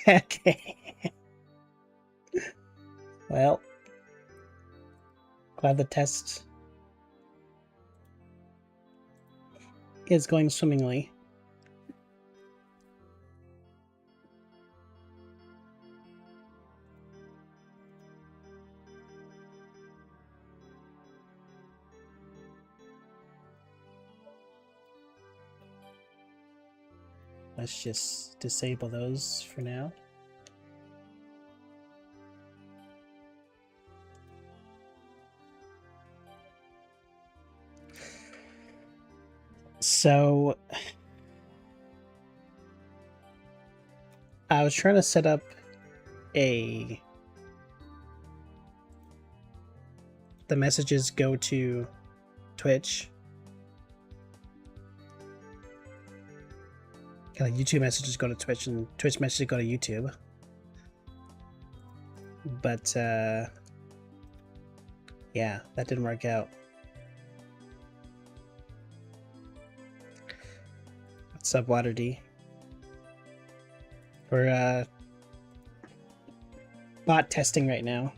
Okay. Well, glad the test is going swimmingly. Let's just disable those for now. So I was trying to set up the messages go to Twitch. Like YouTube messages go to Twitch and Twitch messages go to YouTube. But yeah, that didn't work out. What's up, Water D? We're bot testing right now.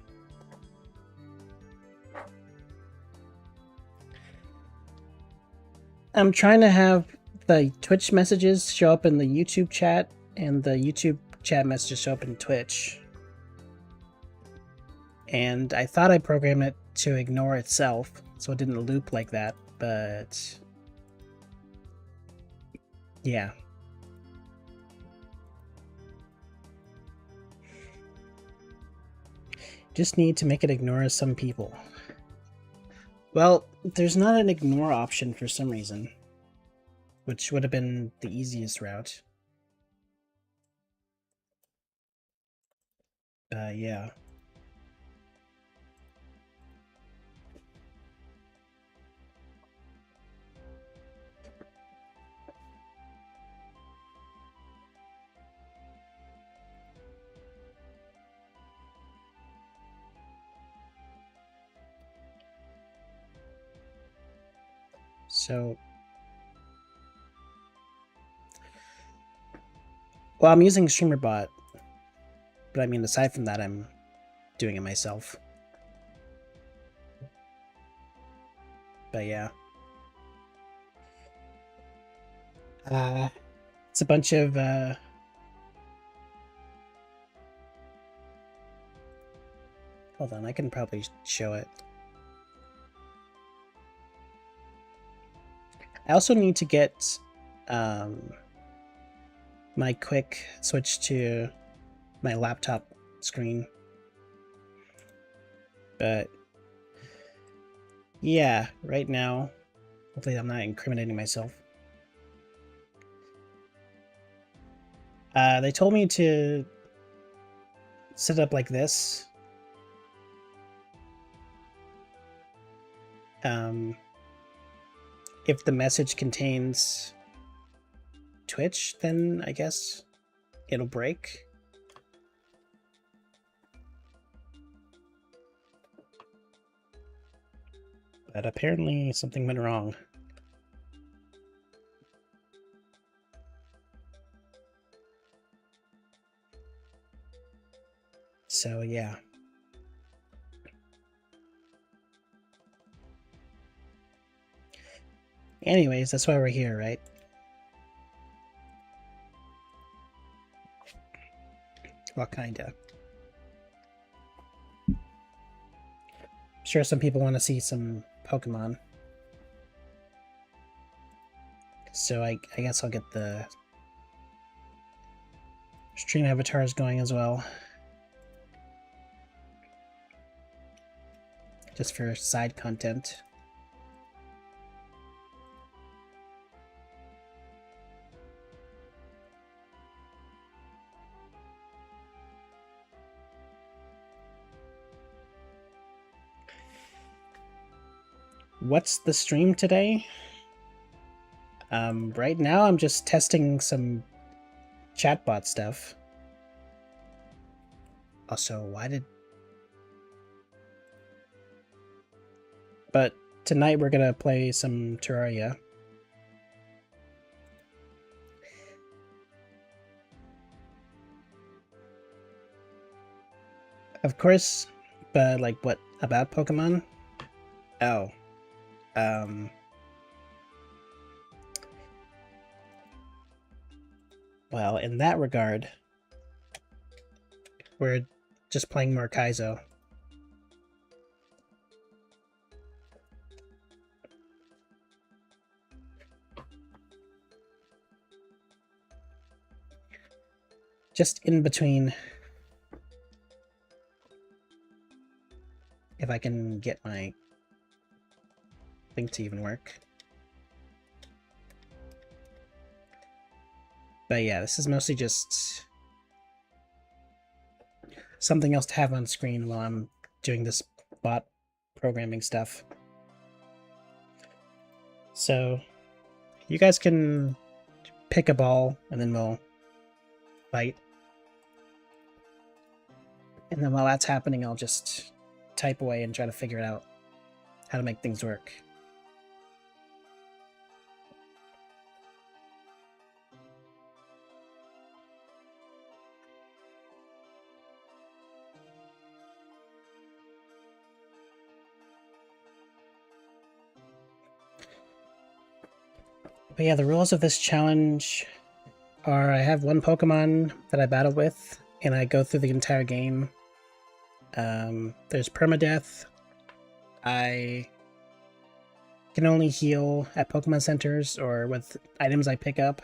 I'm trying to have the Twitch messages show up in the YouTube chat and the YouTube chat messages show up in Twitch. And I thought I programmed it to ignore itself, so it didn't loop like that, but yeah. Just need to make it ignore some people. Well, there's not an ignore option for some reason, which would have been the easiest route. Yeah. So, well, I'm using StreamerBot, but I mean, aside from that, I'm doing it myself. But yeah. It's a bunch of hold on, I can probably show it. I also need to get my quick switch to my laptop screen. But yeah, right now, hopefully I'm not incriminating myself. They told me to set it up like this. If the message contains Twitch, then I guess it'll break. But apparently something went wrong. So yeah. Anyways, that's why we're here, right? Well, kinda. I'm sure some people want to see some Pokemon. So I guess I'll get the stream avatars going as well. Just for side content. What's the stream today? Right now I'm just testing some chatbot stuff. Also, why did... But tonight we're gonna play some Terraria. Of course, but like what about Pokemon? Oh, well, in that regard, we're just playing more Kaizo. Just in between. If I can get my thing to even work. But yeah, this is mostly just something else to have on screen while I'm doing this bot programming stuff. So you guys can pick a ball and then we'll fight. And then while that's happening, I'll just type away and try to figure it out how to make things work. But yeah, the rules of this challenge are I have one Pokemon that I battle with, and I go through the entire game. There's permadeath. I can only heal at Pokemon centers or with items I pick up.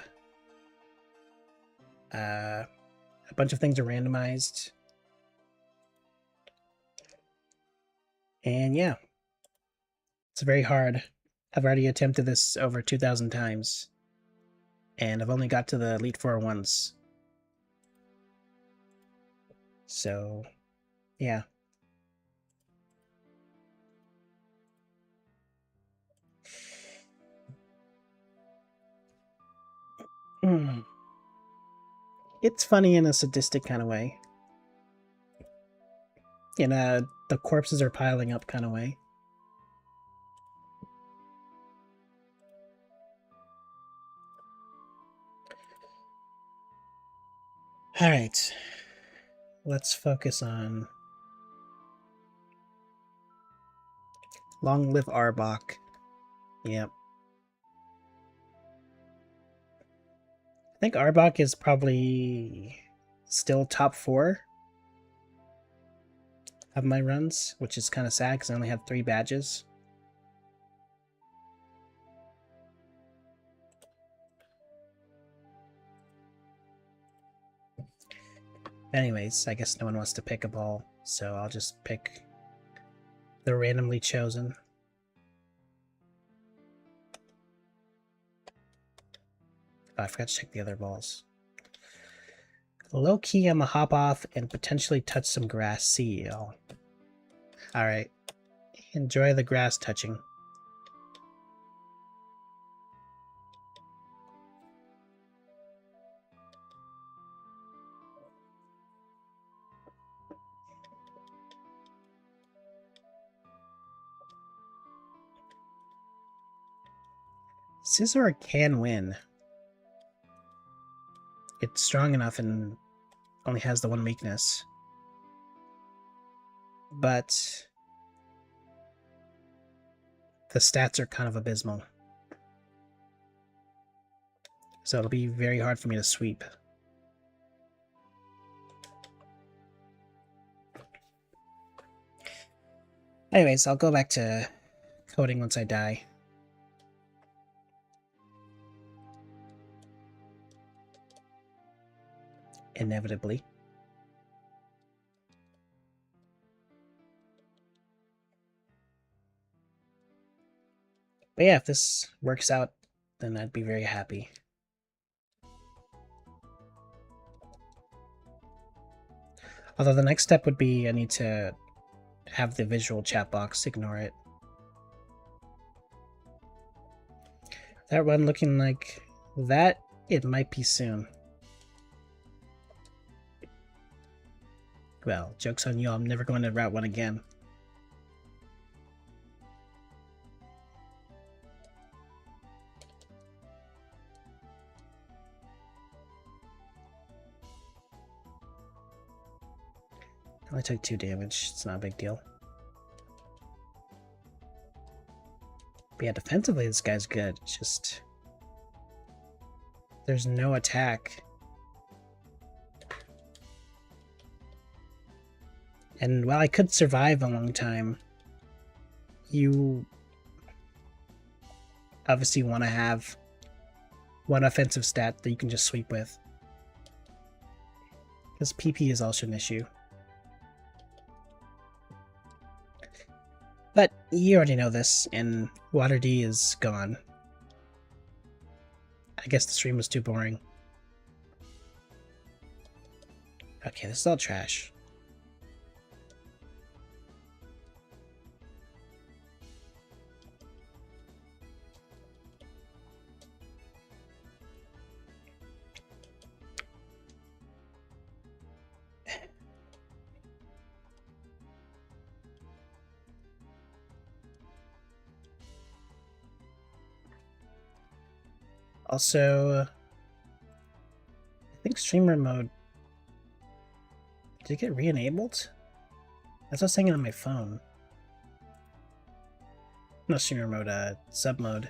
A bunch of things are randomized. And yeah, it's very hard. I've already attempted this over 2,000 times. And I've only got to the Elite Four once. So, yeah. It's funny in a sadistic kind of way. In a the corpses are piling up kind of way. Alright. Let's focus on Long Live Arbok. Yep. I think Arbok is probably still top 4 of my runs, which is kind of sad because I only have 3 badges. Anyways, I guess no one wants to pick a ball, so I'll just pick the randomly chosen. Oh, I forgot to check the other balls. Low key, I'm gonna hop off and potentially touch some grass. See y'all. Alright. Enjoy the grass touching. Scizor can win. It's strong enough and only has the one weakness. But the stats are kind of abysmal. So it'll be very hard for me to sweep. Anyways, I'll go back to coding once I die. Inevitably. But yeah, if this works out, then I'd be very happy. Although the next step would be I need to have the visual chat box ignore it. That one looking like that, it might be soon. Well, joke's on you, I'm never going to Route 1 again. I only took 2 damage. It's not a big deal. But yeah, defensively, this guy's good. It's just... there's no attack. And while I could survive a long time, you obviously want to have one offensive stat that you can just sweep with. Because PP is also an issue. But you already know this, and Water D is gone. I guess the stream was too boring. Okay, this is all trash. Also, I think streamer mode, did it get re-enabled? That's what I was saying on my phone. No, streamer mode, sub mode.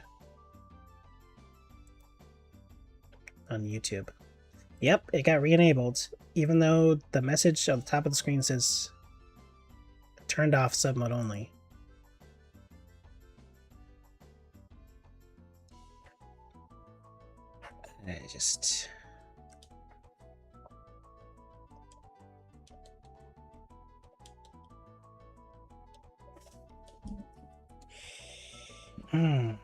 On YouTube. Yep, it got re-enabled, even though the message on the top of the screen says turned off sub mode only. I just... Well,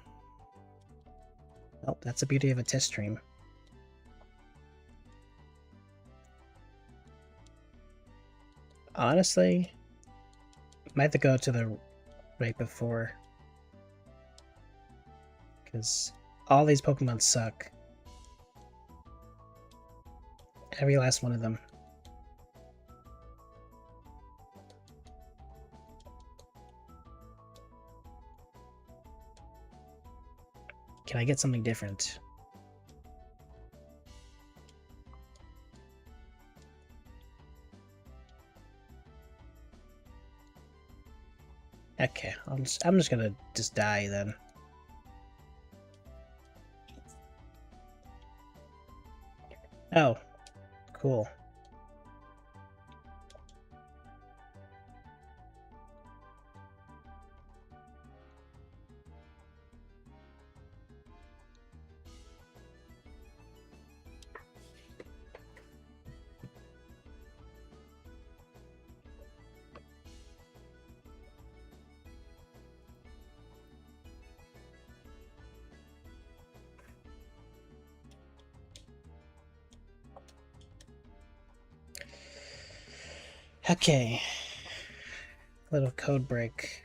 that's the beauty of a test stream. Honestly, I might have to go to the right before. Because all these Pokemon suck. Every last one of them. Can I get something different? Okay, I'm just gonna die then. Oh, cool. Okay. Little code break.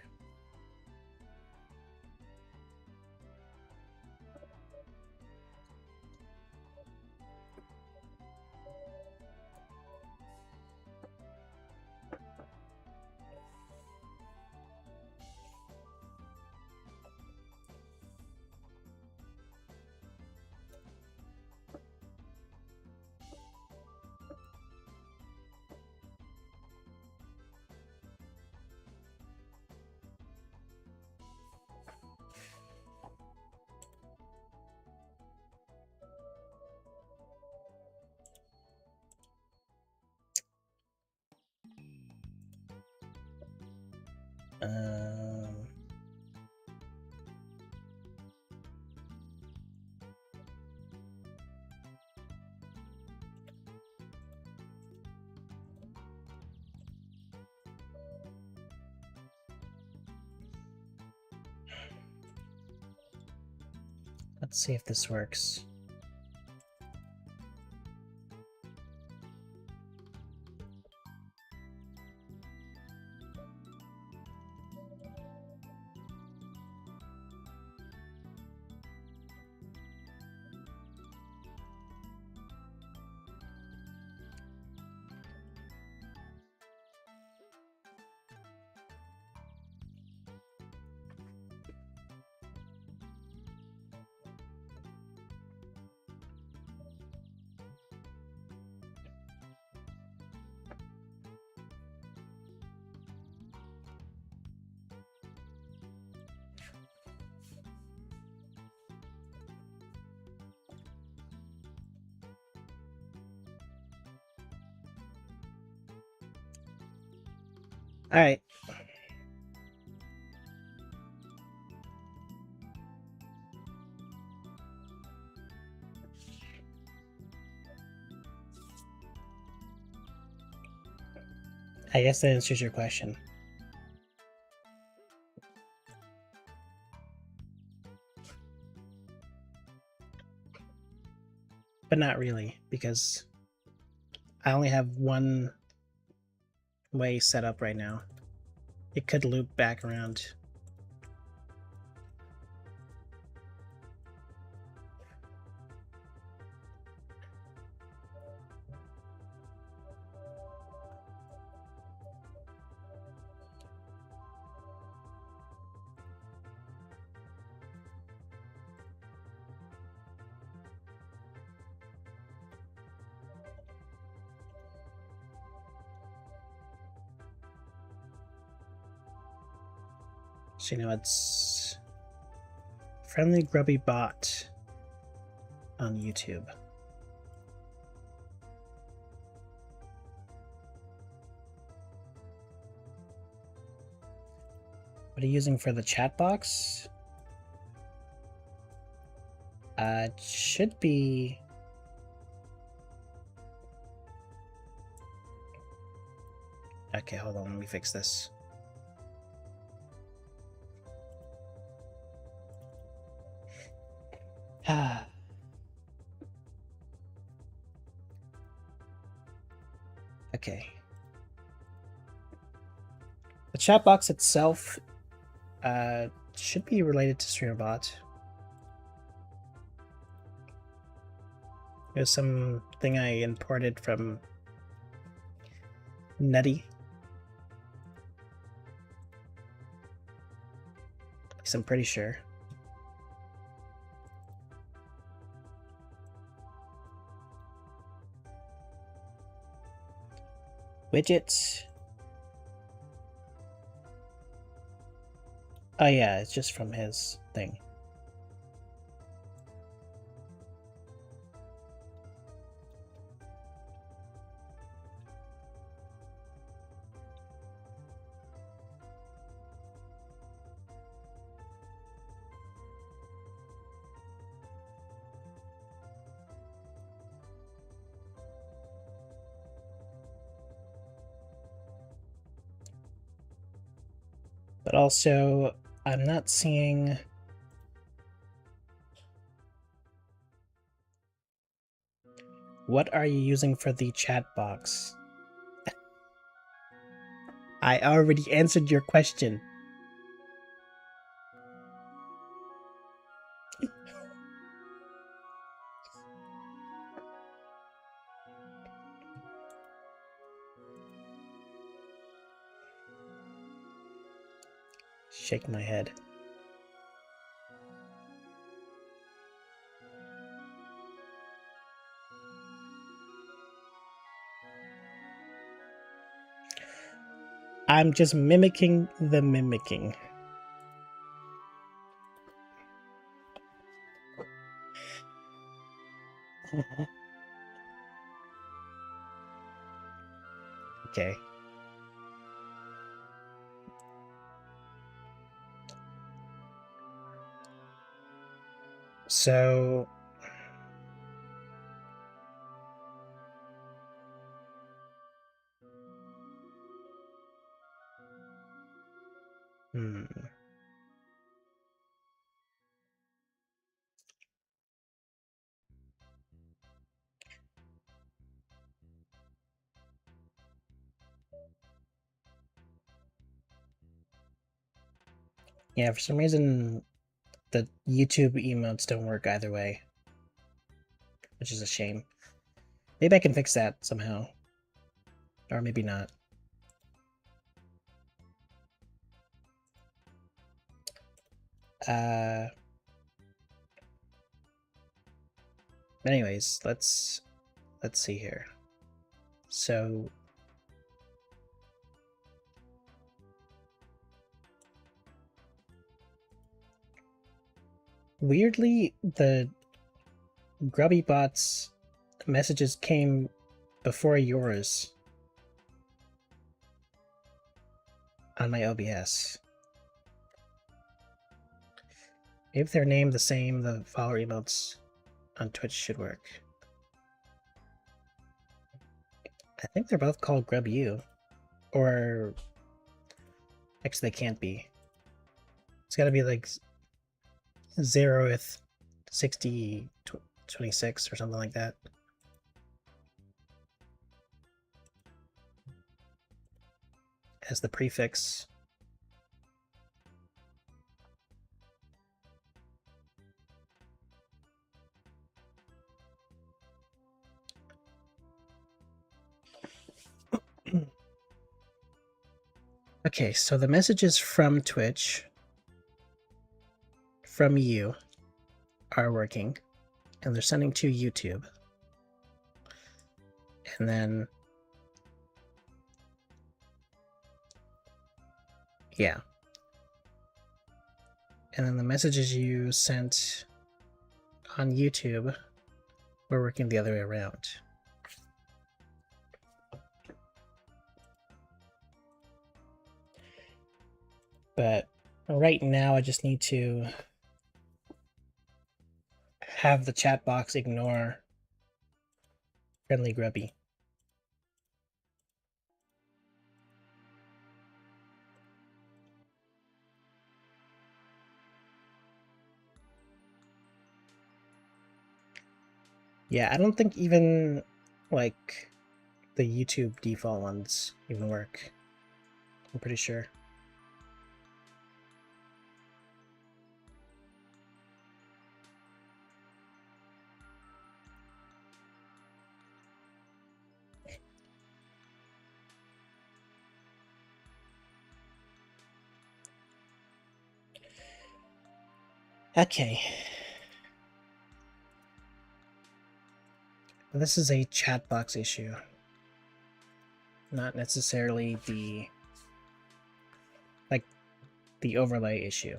Um, let's see if this works. Alright. I guess that answers your question. But not really, because I only have one way set up right now. It could loop back around. So, you know, it's Friendly Grubby Bot on YouTube. What are you using for the chat box? It should be... Okay, hold on, let me fix this. Okay. The chat box itself should be related to StreamerBot. There's something I imported from Nutty. At least I'm pretty sure. Widgets. Oh yeah, it's just from his thing. But also, I'm not seeing... What are you using for the chat box? I already answered your question. Shake my head. I'm just mimicking the mimicking. Okay. So... Yeah, for some reason, the YouTube emotes don't work either way, which is a shame. Maybe I can fix that somehow. Or maybe not. Anyways, let's see here. So... Weirdly, the Grubby Bot's messages came before yours. on my OBS. Maybe if they're named the same, the follower emotes on Twitch should work. I think they're both called GrubU. Or... Actually, they can't be. It's gotta be like 0th 60 26 or something like that. As the prefix. Okay, so the messages from Twitch, from you, are working, and they're sending to YouTube. And then, yeah. And then the messages you sent on YouTube were working the other way around. But right now I just need to have the chat box ignore friendly grubby. Yeah, I don't think even like the YouTube default ones even work. I'm pretty sure. Okay. This is a chat box issue. Not necessarily the overlay issue.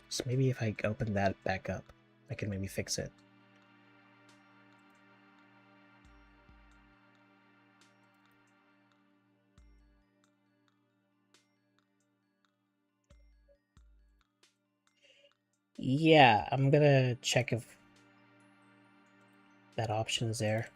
So maybe if I open that back up, I can maybe fix it. Yeah, I'm gonna check if that option is there.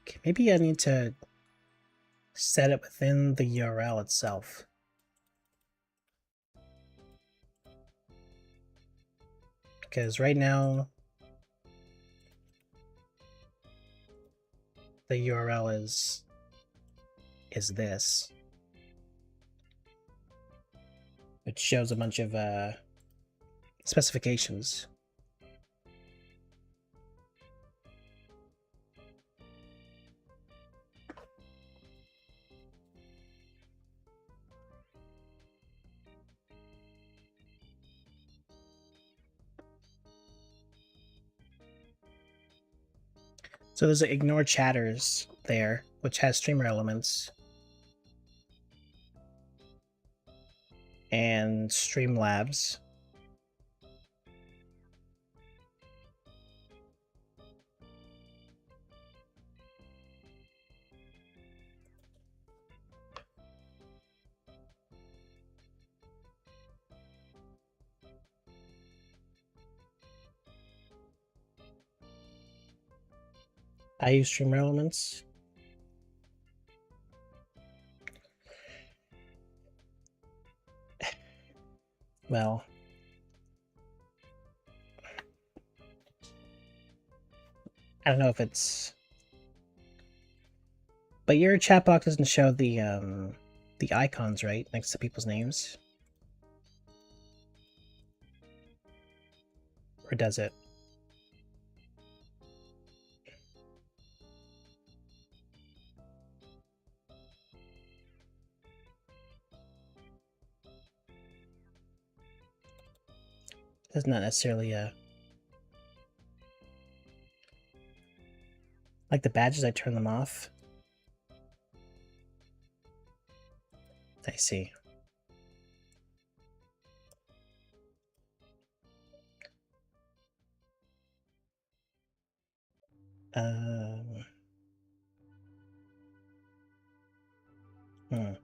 Okay, maybe I need to set it within the URL itself. Because right now, the URL is this, which shows a bunch of specifications. So there's an ignore chatters there, which has streamer elements. And Streamlabs. I use streamer elements. Well, I don't know if it's, but your chat box doesn't show the icons, right, next to people's names, or does it? That's not necessarily like the badges, I turn them off. I see. Hmm.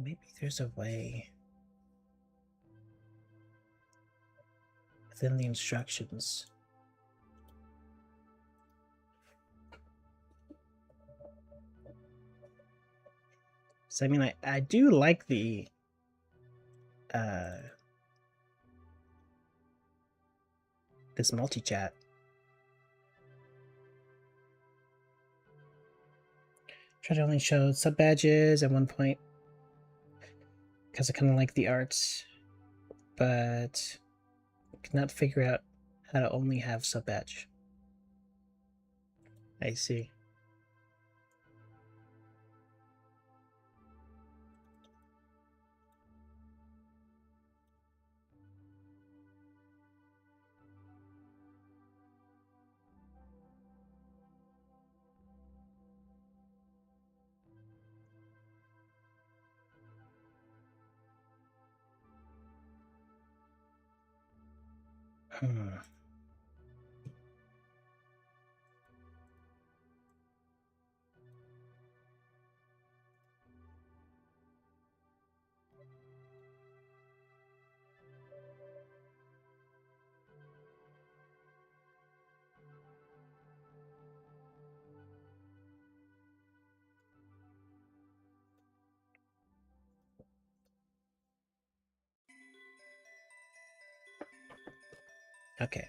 Maybe there's a way within the instructions. So I mean, I do like the this multi-chat. Try to only show sub badges at one point because I kind of like the arts, but cannot figure out how to only have sub badge. I see. Hmm. Okay.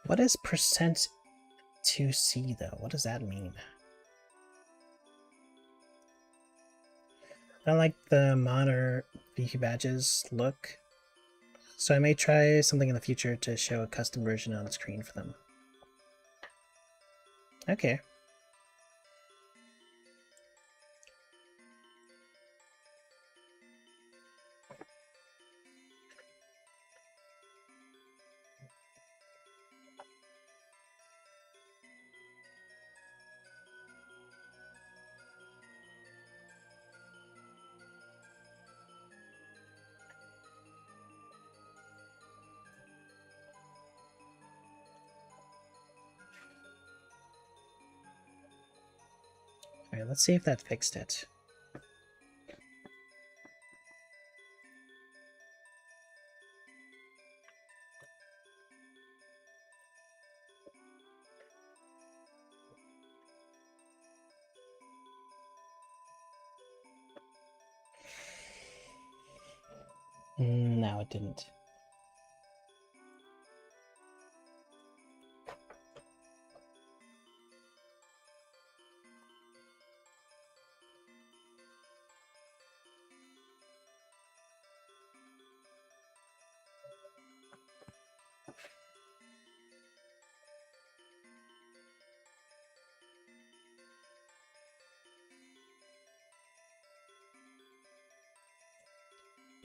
What is percent 2C though? What does that mean? I don't like the modern VQ badges look, so I may try something in the future to show a custom version on the screen for them. Okay. Alright, let's see if that fixed it. No, it didn't.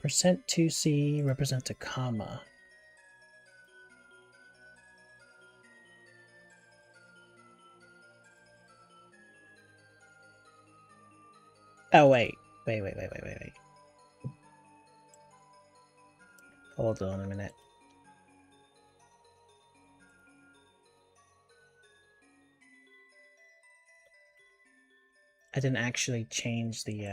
Percent 2C represents a comma. Oh, wait. Wait. Hold on a minute. I didn't actually change the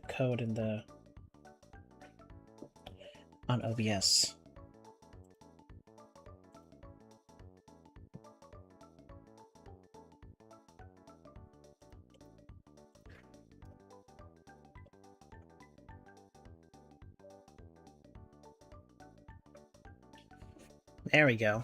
code in the on OBS. There we go.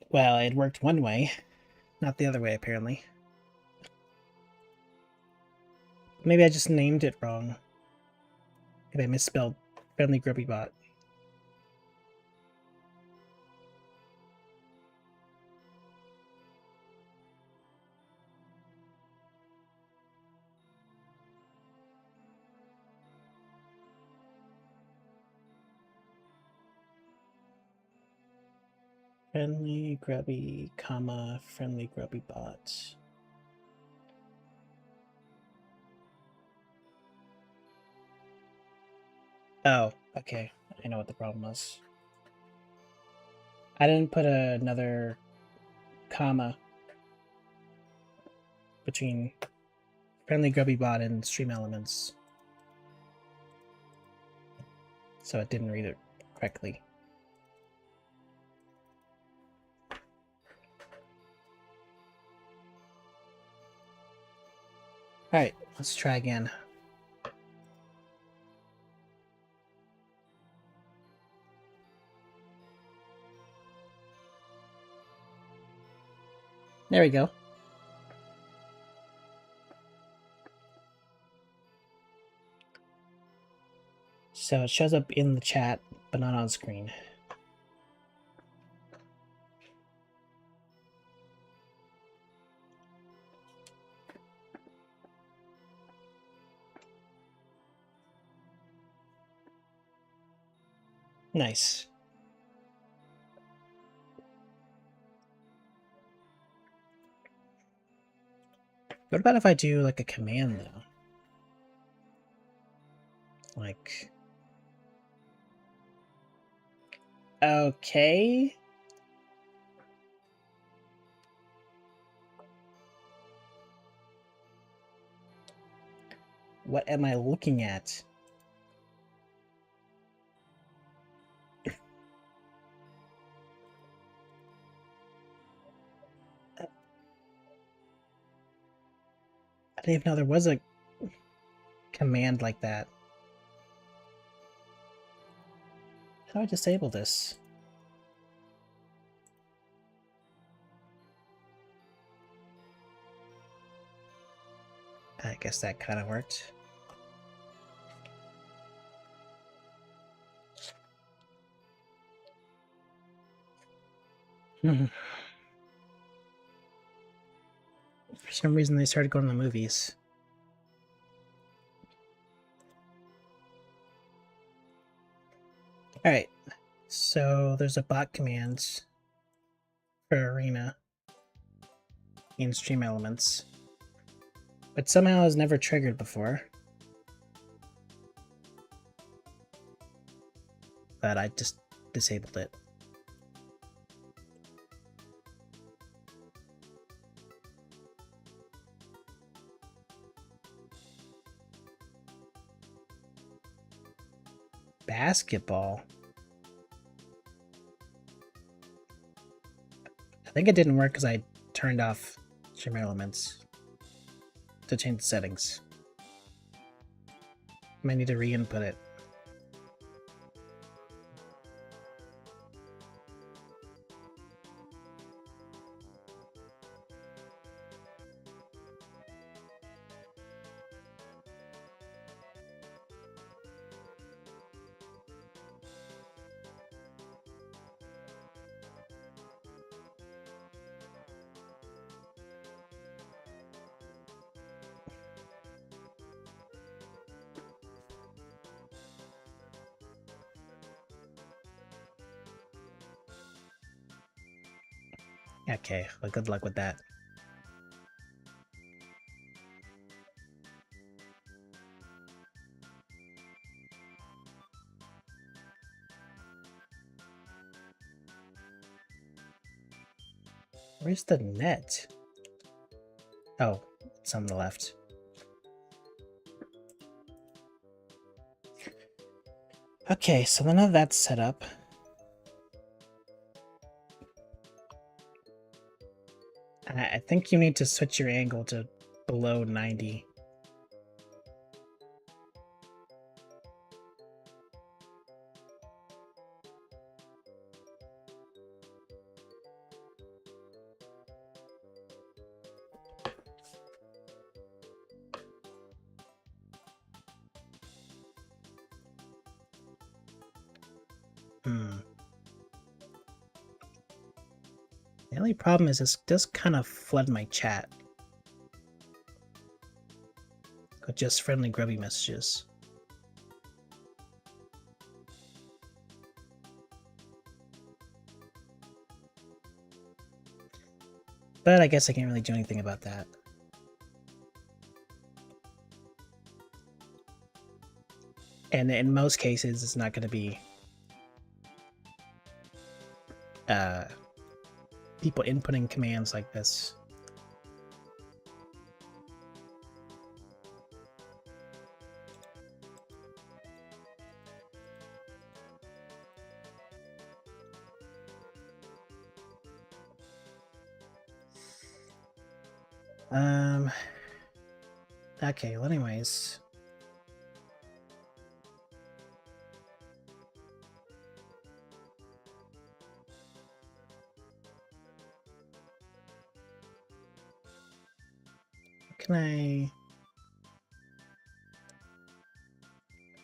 Well, it worked one way, not the other way, apparently. Maybe I just named it wrong. Maybe I misspelled Friendly Grubby Bot. Friendly Grubby, comma, Friendly Grubby Bot. Oh, okay. I know what the problem was. I didn't put another comma between Friendly Grubby Bot and Stream Elements, so it didn't read it correctly. Alright, let's try again. There we go. So it shows up in the chat, but not on screen. Nice. What about if I do like a command though? Like, okay. What am I looking at? I didn't even know there was a command like that. How do I disable this? I guess that kind of worked. For some reason they started going to the movies. Alright, so there's a bot command for Arena in Stream Elements, but somehow has never triggered before. But I just disabled it. Basketball. I think it didn't work because I turned off Stream Elements to change the settings. Might need to re-input it. Okay, well, good luck with that. Where's the net? Oh, it's on the left. Okay, so none of that's set up. I think you need to switch your angle to below 90. The only problem is this does kind of flood my chat with just friendly grubby messages. But I guess I can't really do anything about that. And in most cases, it's not going to be people inputting commands like this. Okay, well anyways. Can I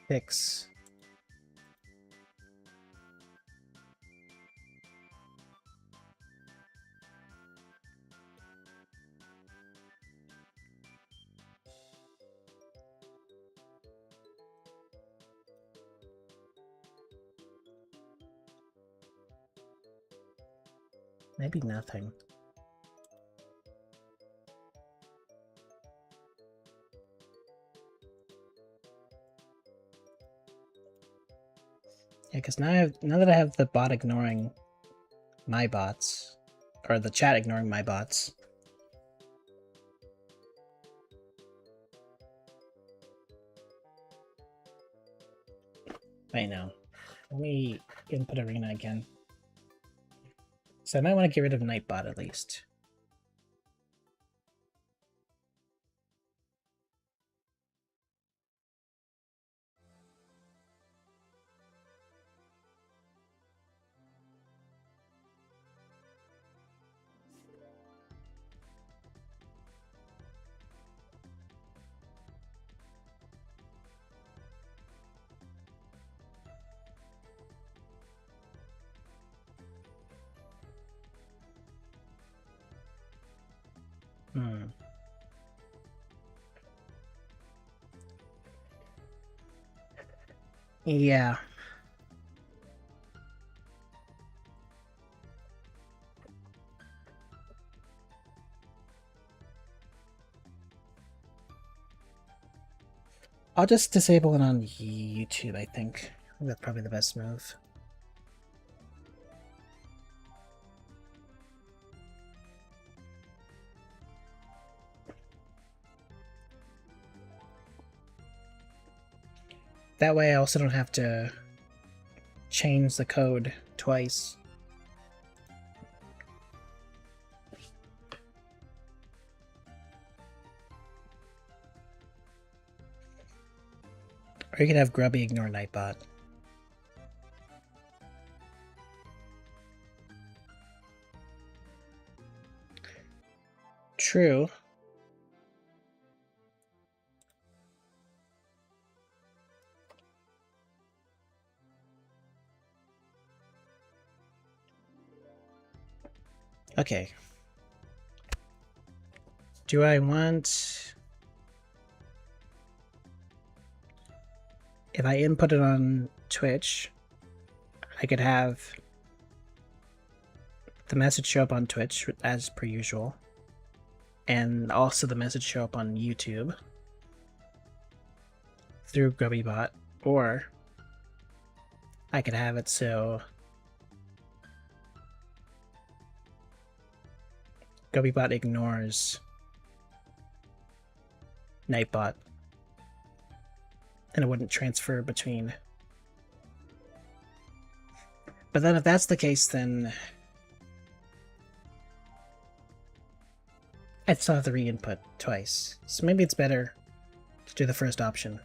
fix? Maybe nothing. Yeah, because now that I have the bot ignoring my bots, or the chat ignoring my bots. Wait, no. Let me input arena again. So I might want to get rid of Nightbot at least. Yeah. I'll just disable it on YouTube, I think. That's probably the best move. That way I also don't have to change the code twice. Or you could have Grubby ignore Nightbot. True. Okay. Do I want... If I input it on Twitch, I could have the message show up on Twitch as per usual, and also the message show up on YouTube through GrubbyBot, or I could have it so GrubbyBot ignores Nightbot, and it wouldn't transfer between But then if that's the case, then I'd still have to re-input twice. So maybe it's better to do the first option.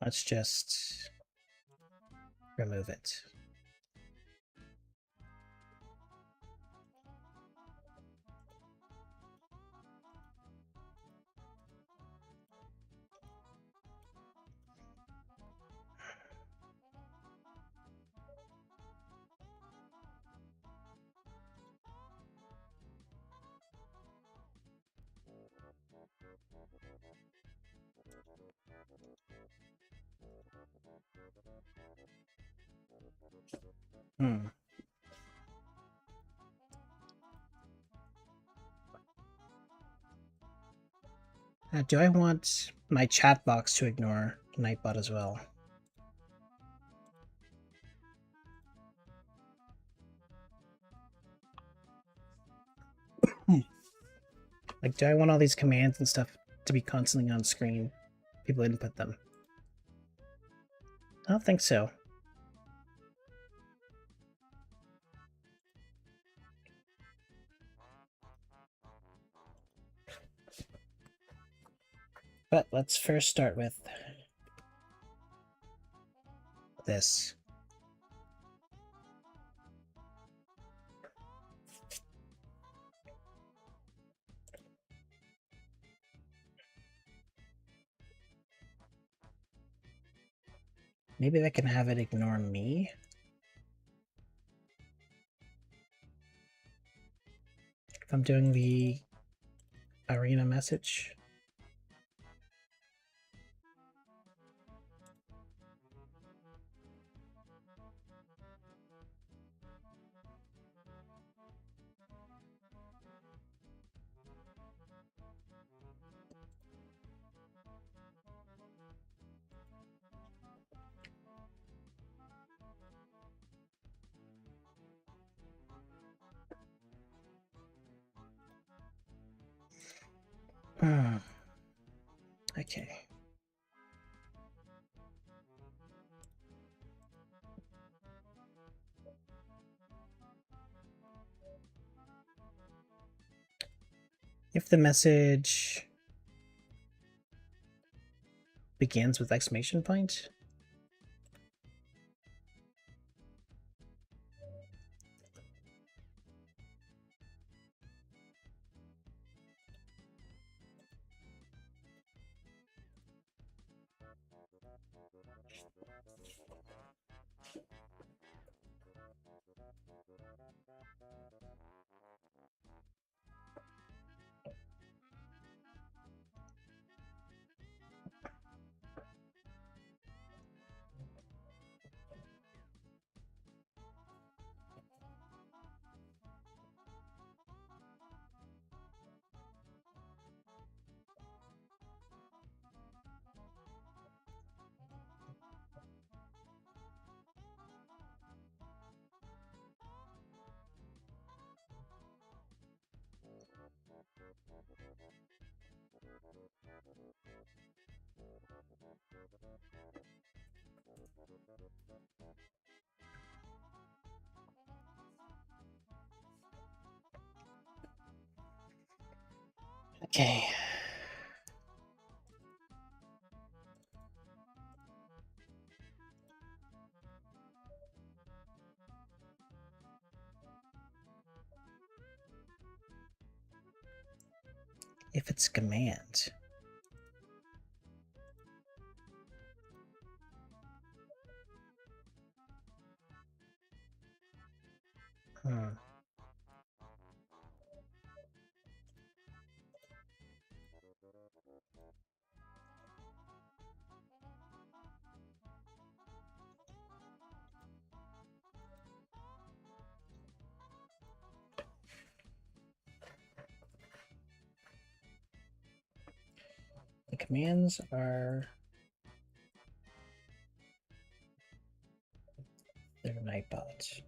Let's just remove it. Do I want my chat box to ignore Nightbot as well? Like, do I want all these commands and stuff to be constantly on screen? People input them. I don't think so. But let's first start with this. Maybe I can have it ignore me. If I'm doing the arena message. Okay. If the message begins with exclamation point, okay. If it's command. commands are their Nightbot.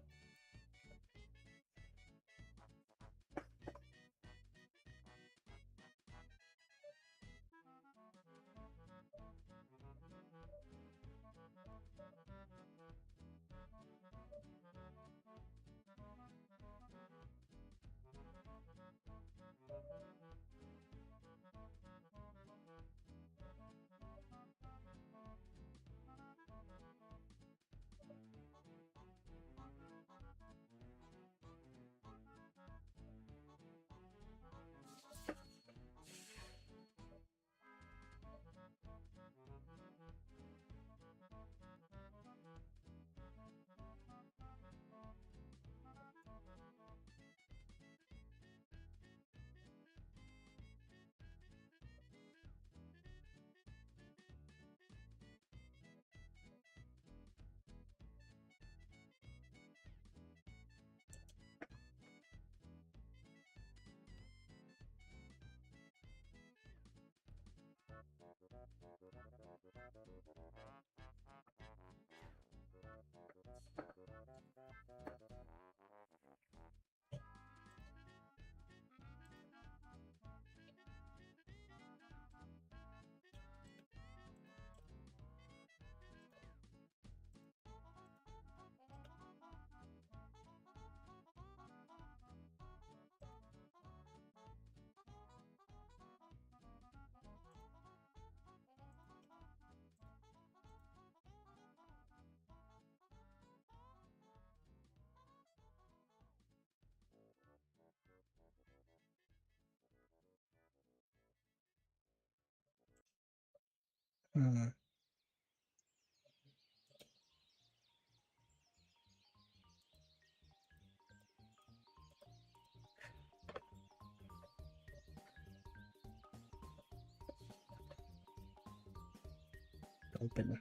Open.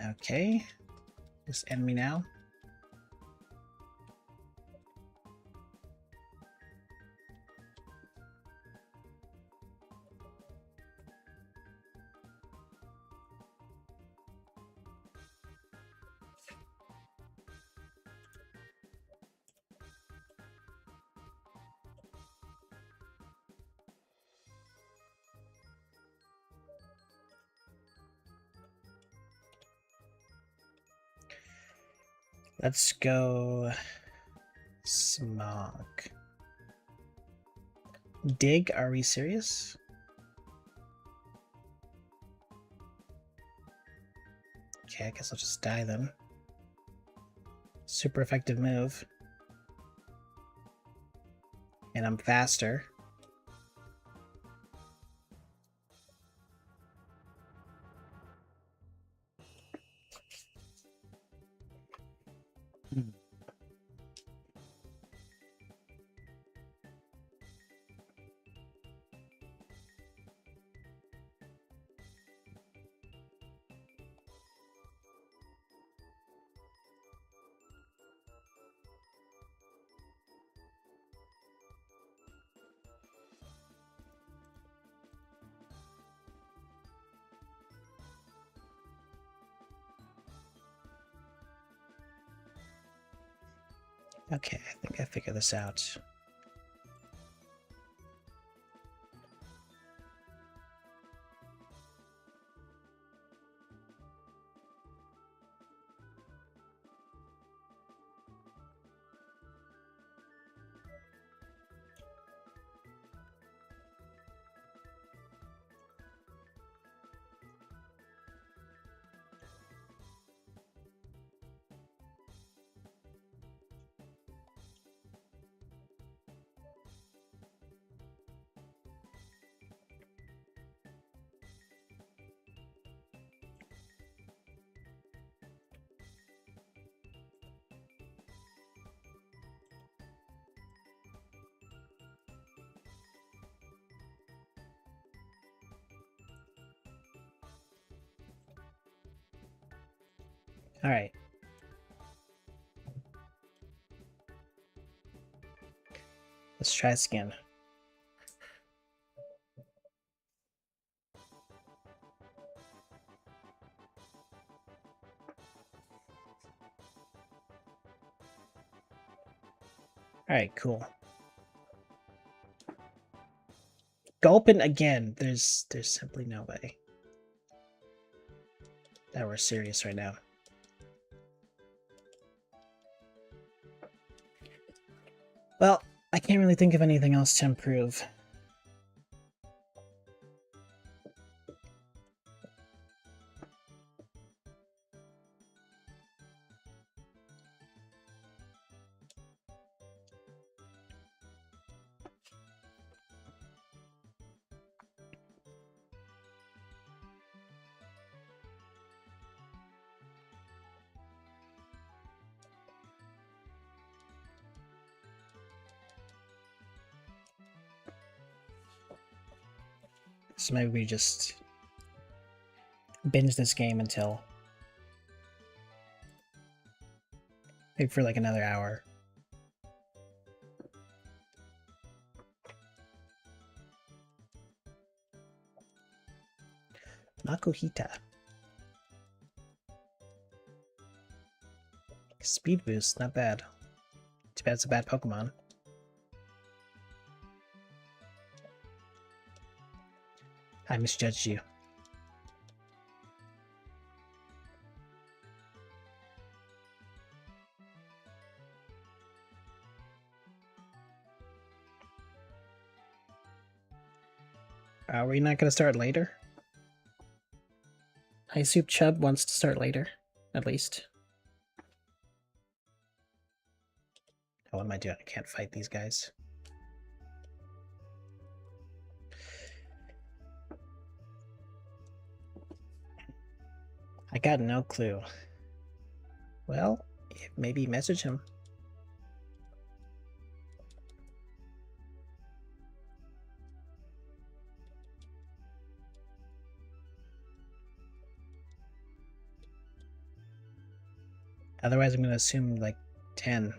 Okay. Just end me now. Let's go Smog. Dig, are we serious? Okay, I guess I'll just die then. Super effective move. And I'm faster. Okay, I think I figured this out. All right. try this again. Alright, cool. Gulpin again. There's simply no way that we're serious right now. Well, I can't really think of anything else to improve. So maybe we just binge this game until maybe for like another hour. Makuhita. Speed boost, not bad. Too bad it's a bad Pokemon. I misjudged you. Are we not going to start later? Ice Soup Chub wants to start later, at least. Oh, what am I doing? I can't fight these guys. I got no clue. Well, maybe message him. Otherwise, I'm going to assume like 10.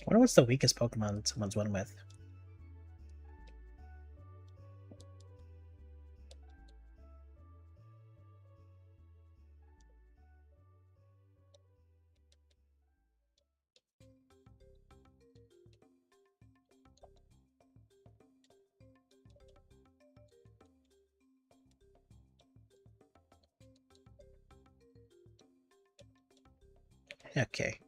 I wonder what's the weakest Pokemon someone's won with. Okay.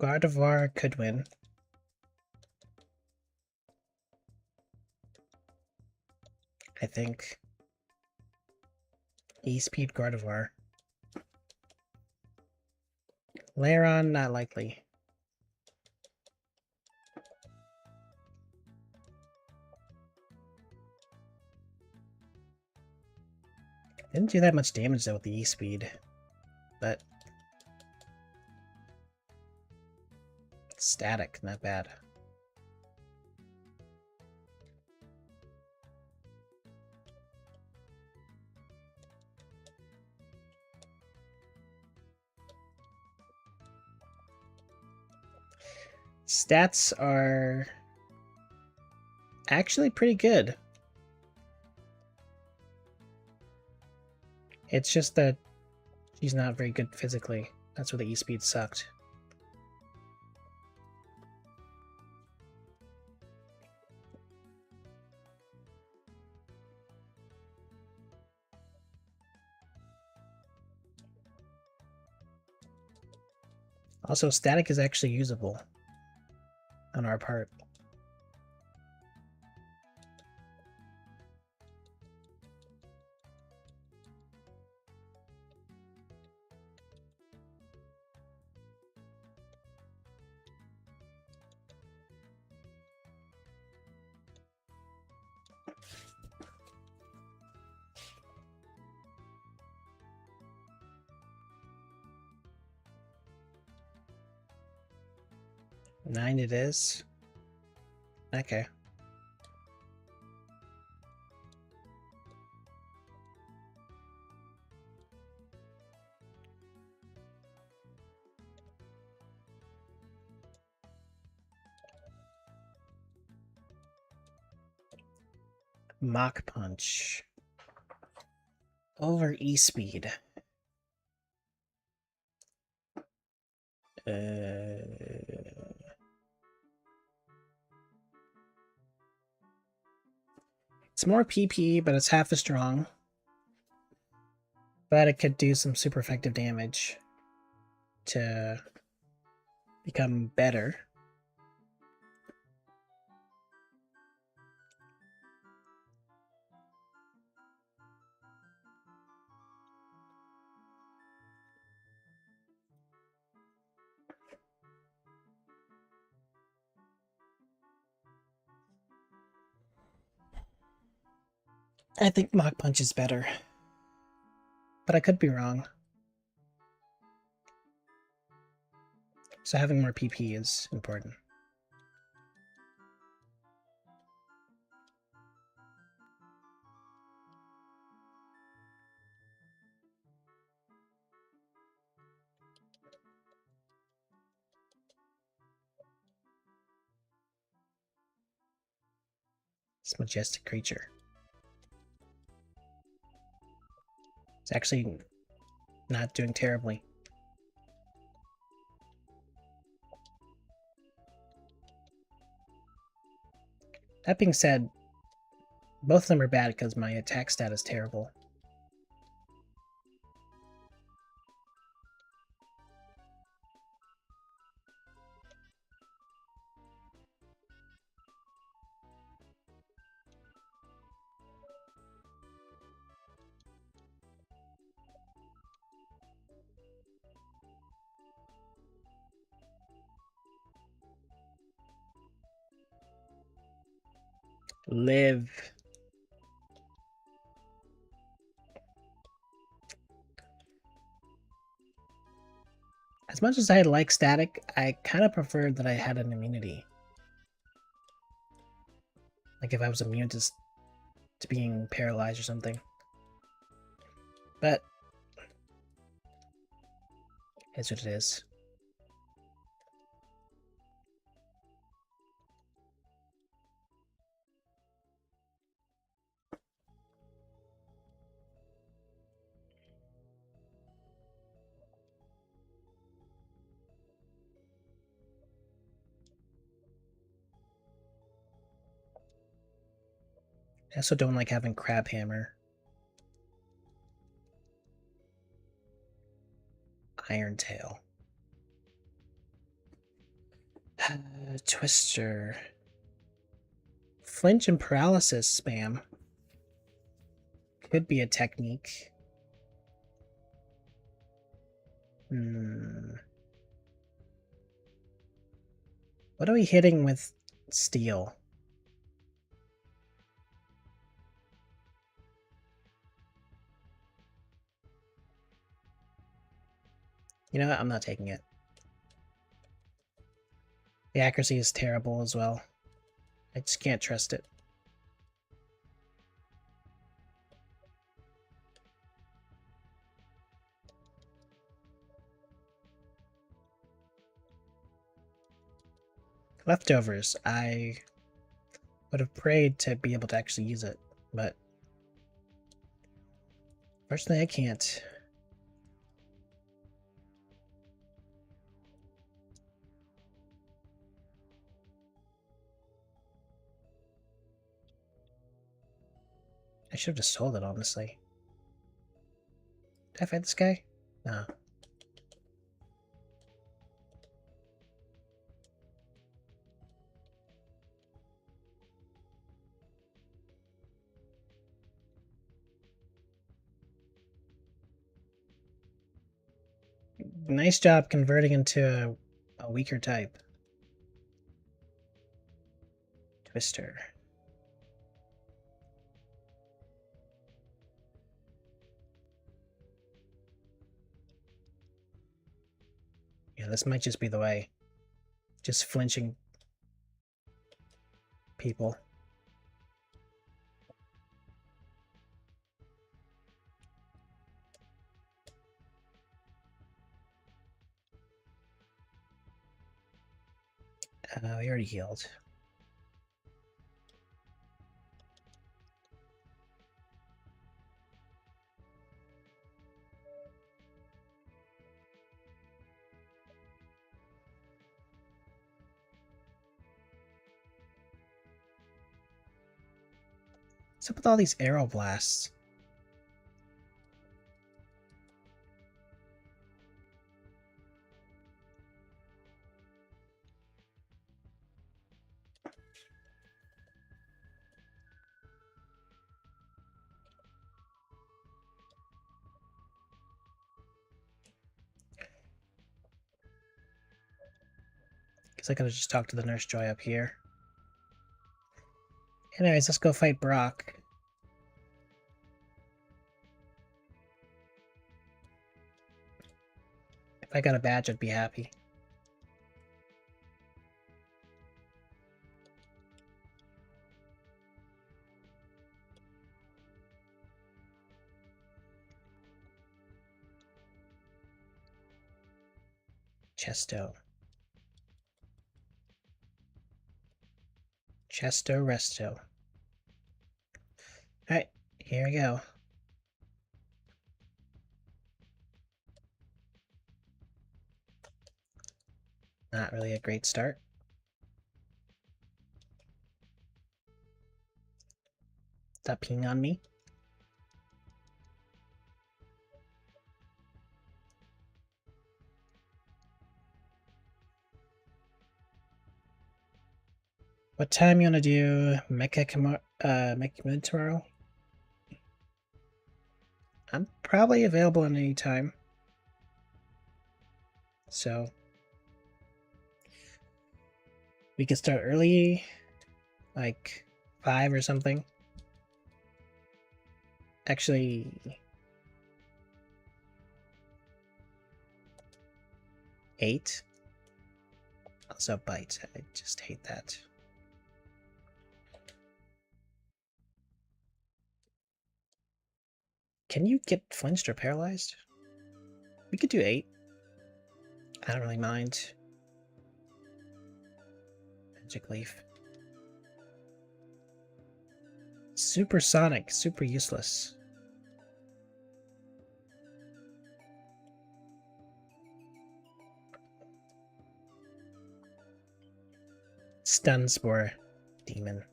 Gardevoir could win. I think. E-Speed Gardevoir. Lairon, not likely. Didn't do that much damage though with the E-Speed, but static, not bad. Stats are actually pretty good. It's just that she's not very good physically. That's where the E-Speed sucked. Also, static is actually usable on our part. Nine it is. Okay. Mach Punch. Over E-Speed. It's more PP, but it's half as strong. But it could do some super effective damage to become better. I think Mach Punch is better. But I could be wrong. So having more PP is important. This majestic creature. It's actually not doing terribly. That being said, both of them are bad because my attack stat is terrible. Live. As much as I like static, I kind of preferred that I had an immunity. Like if I was immune to being paralyzed or something. But it's what it is. I also don't like having Crab Hammer. Iron Tail. Twister. Flinch and paralysis spam. Could be a technique. What are we hitting with steel? You know what? I'm not taking it. The accuracy is terrible as well. I just can't trust it. Leftovers. I would have prayed to be able to actually use it, but fortunately I can't. I should have just sold it, honestly. Did I fight this guy? No. Nice job converting into a weaker type. Twister. Yeah, this might just be the way. Just flinching people. We already healed. What's up with all these arrow blasts? Guess I could have just talked to the Nurse Joy up here. Anyways, let's go fight Brock. If I got a badge, I'd be happy. Chesto. Chesto Resto. Alright, here we go. Not really a great start. Stop peeing on me. What time you wanna do Mecha tomorrow? I'm probably available at any time. So we could start early, like 5 or something. Actually, eight. Also bite. I just hate that. Can you get flinched or paralyzed? We could do 8. I don't really mind. Magic Leaf. Supersonic, super useless. Stun Spore, Demon.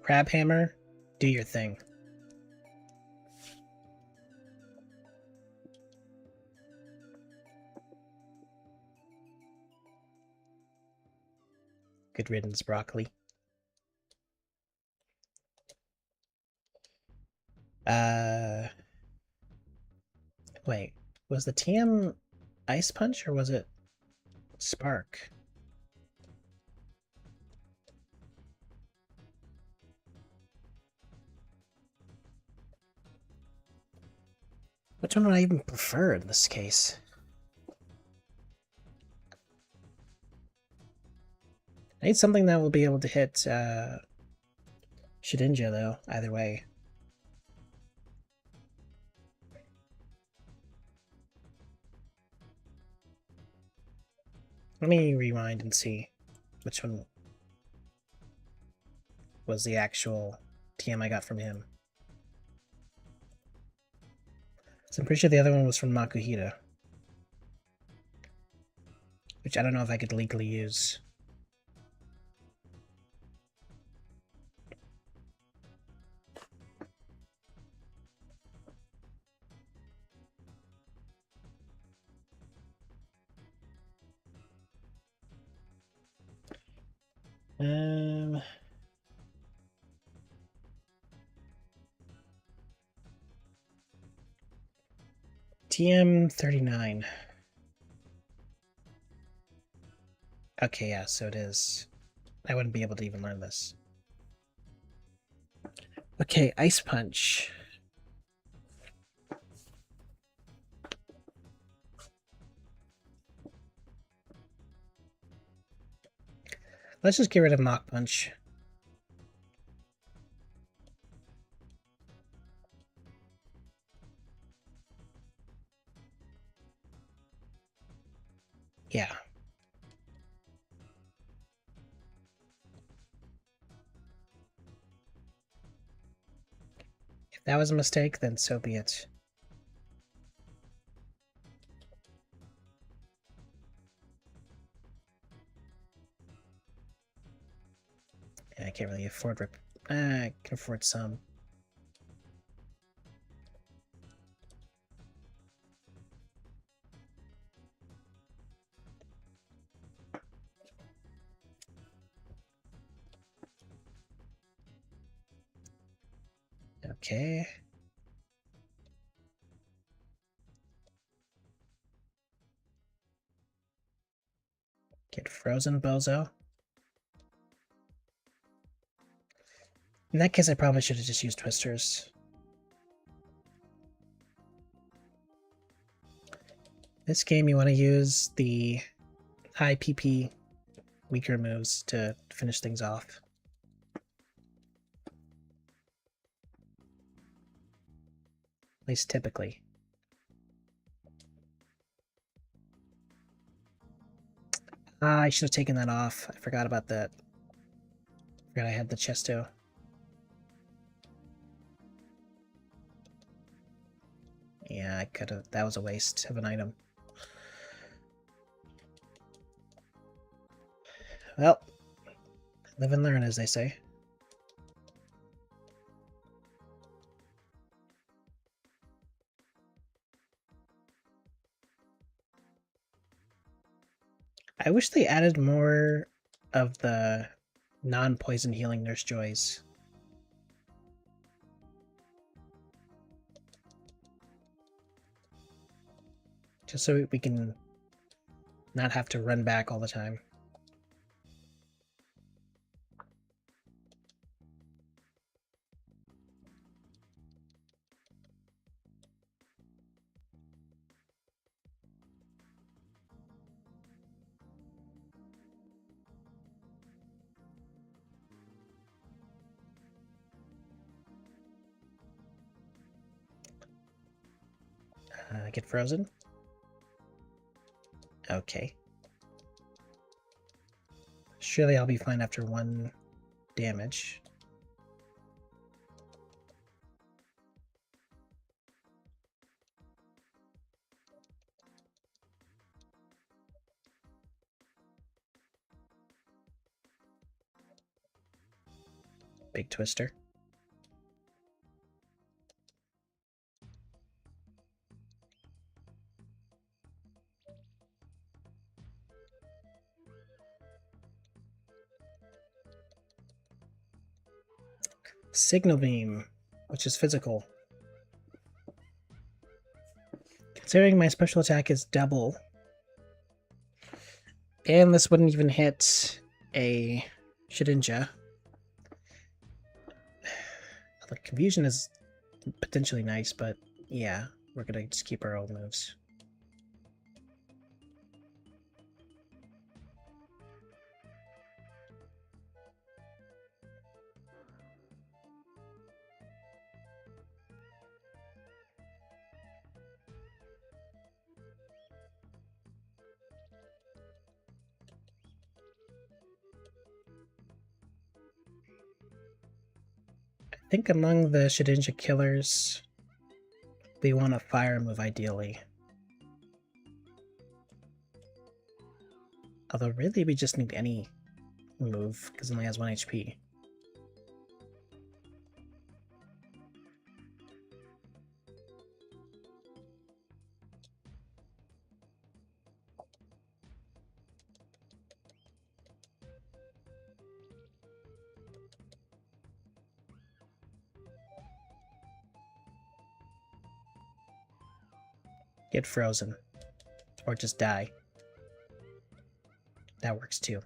Crabhammer, do your thing. Good riddance, Broccoli. Wait, was the TM Ice Punch or was it Spark? Which one would I even prefer in this case? I need something that will be able to hit Shedinja, though, either way. Let me rewind and see which one was the actual TM I got from him. So I'm pretty sure the other one was from Makuhita. Which I don't know if I could legally use. TM39. Okay, yeah, so it is. I wouldn't be able to even learn this. Okay, Ice Punch. Let's just get rid of Mach Punch. Yeah. If that was a mistake, then so be it. Yeah, I can't really afford I can afford some. Okay. Get frozen, bozo. In that case, I probably should have just used Twisters. This game, you want to use the high PP weaker moves to finish things off. At least typically. I should have taken that off. I forgot about that. Forgot I had the Chesto. Yeah, I could have. That was a waste of an item. Well, live and learn, as they say. I wish they added more of the non-poison healing Nurse Joys. Just so we can not have to run back all the time. Get frozen? Okay. Surely I'll be fine after 1 damage. Big Twister. Signal Beam, which is physical. Considering my special attack is double, and this wouldn't even hit a Shedinja. The confusion is potentially nice, but yeah, we're gonna just keep our old moves. I think among the Shedinja killers, we want a fire move ideally. Although really we just need any move, because it only has 1 HP. Get frozen. Or just die. That works too.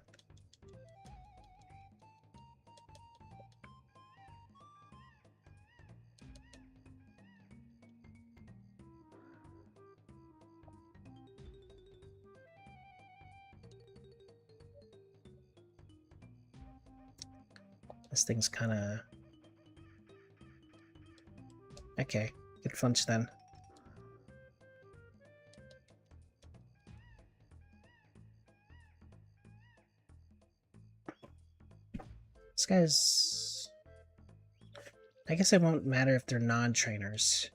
This thing's kind of... Okay, good flinch then. This guy's... I guess it won't matter if they're non-trainers.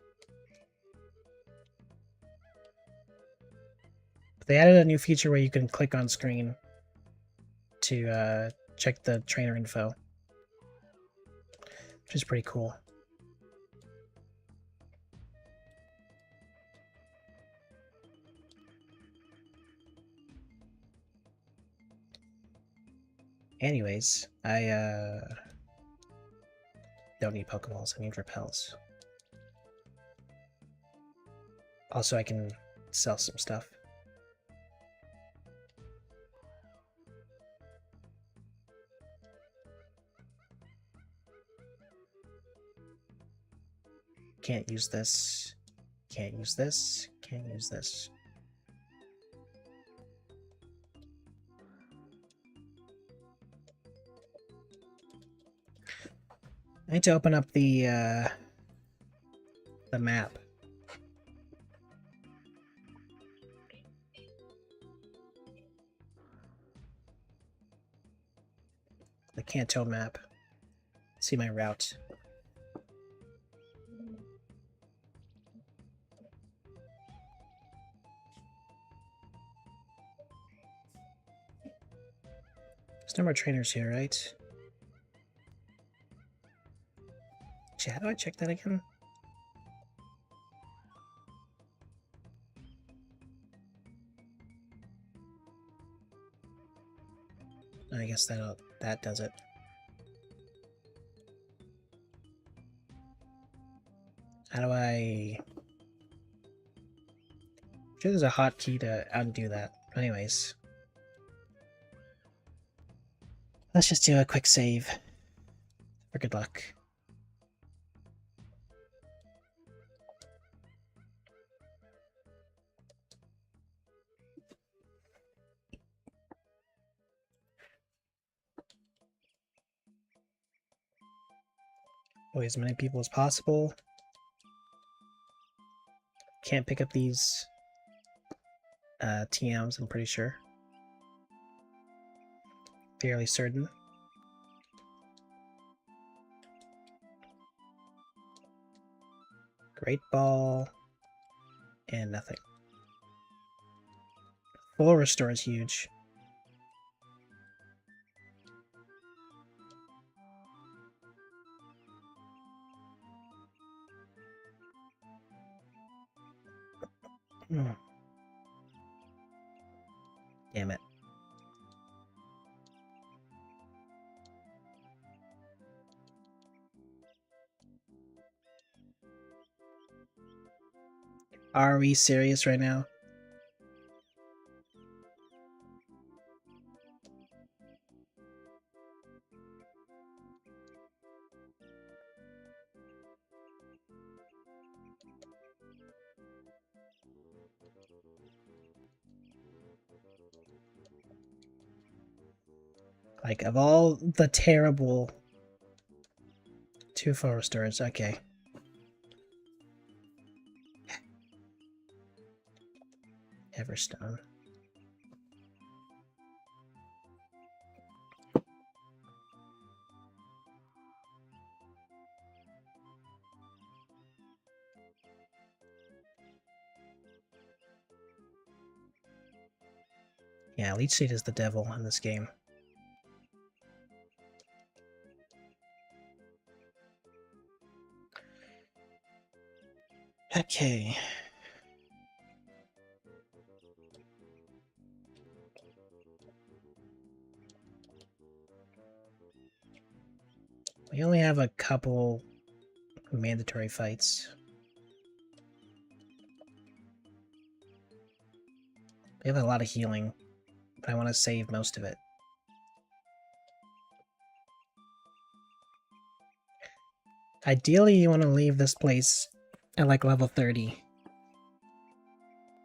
But they added a new feature where you can click on screen to check the trainer info, which is pretty cool. Anyways, I don't need Pokeballs, I need Repels. Also, I can sell some stuff. Can't use this. Can't use this. Can't use this. I need to open up the map. The Kanto map. See my route. There's no more trainers here, right? How do I check that again? I guess that does it. How do I... I'm sure there's a hotkey to undo that. Anyways. Let's just do a quick save. For good luck. As many people as possible. Can't pick up these TMs, I'm pretty sure. Fairly certain. Great Ball. And nothing. Full Restore is huge. Damn it. Are we serious right now? Like, of all the terrible 2 full restores, okay. Everstone. Yeah, Leech Seed is the devil in this game. Okay. We only have a couple mandatory fights. We have a lot of healing, but I want to save most of it. Ideally, you want to leave this place at like level 30.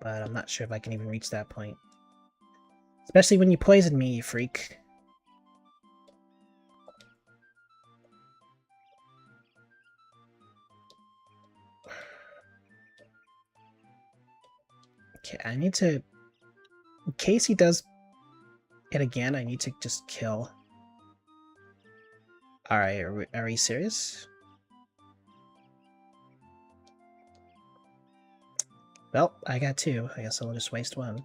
But I'm not sure if I can even reach that point. Especially when you poison me, you freak. Okay, I need to... In case he does it again, I need to just kill. Alright, are we serious? Well, I got two. I guess I'll just waste one.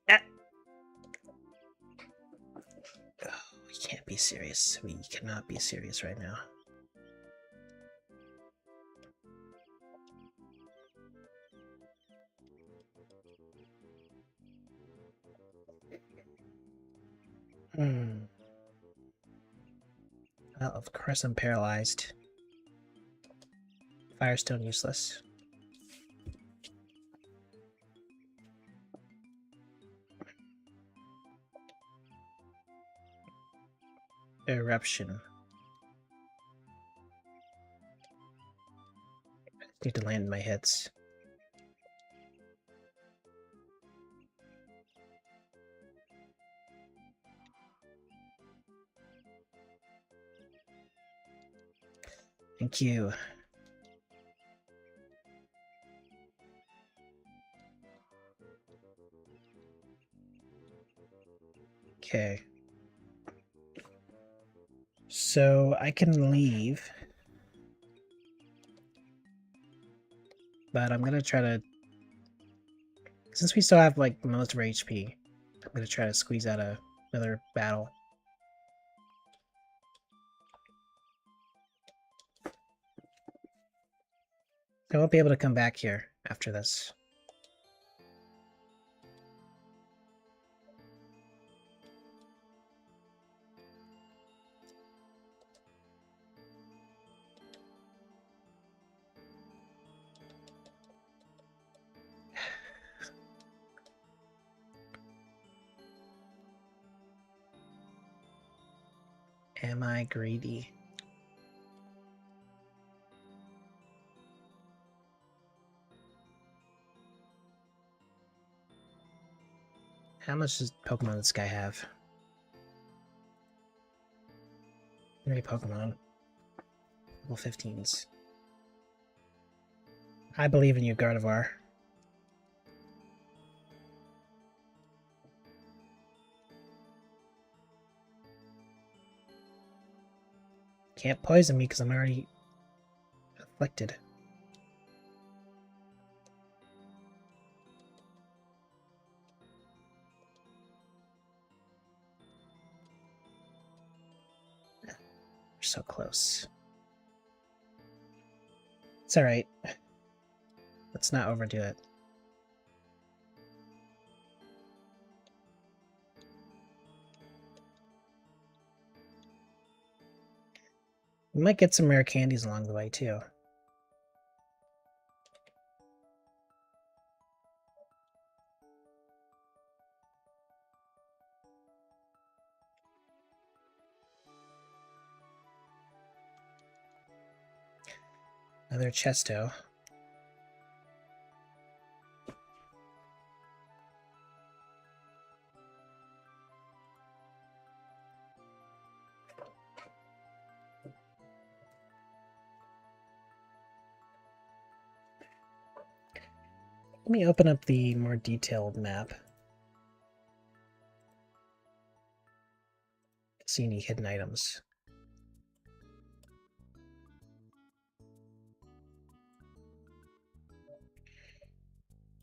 Ah! Oh, we can't be serious. We cannot be serious right now. Well, of course I'm paralyzed. Firestone useless. Eruption. I need to land my hits. Thank you. Okay. So I can leave. But I'm gonna try to... Since we still have like most of our HP, I'm gonna try to squeeze out another battle. I won't be able to come back here after this. Am I greedy? How much does Pokemon this guy have? 3 Pokemon. Level 15s. I believe in you, Gardevoir. Can't poison me because I'm already afflicted. We're so close. It's alright. Let's not overdo it. We might get some rare candies along the way, too. Another Chesto. Let me open up the more detailed map. See any hidden items.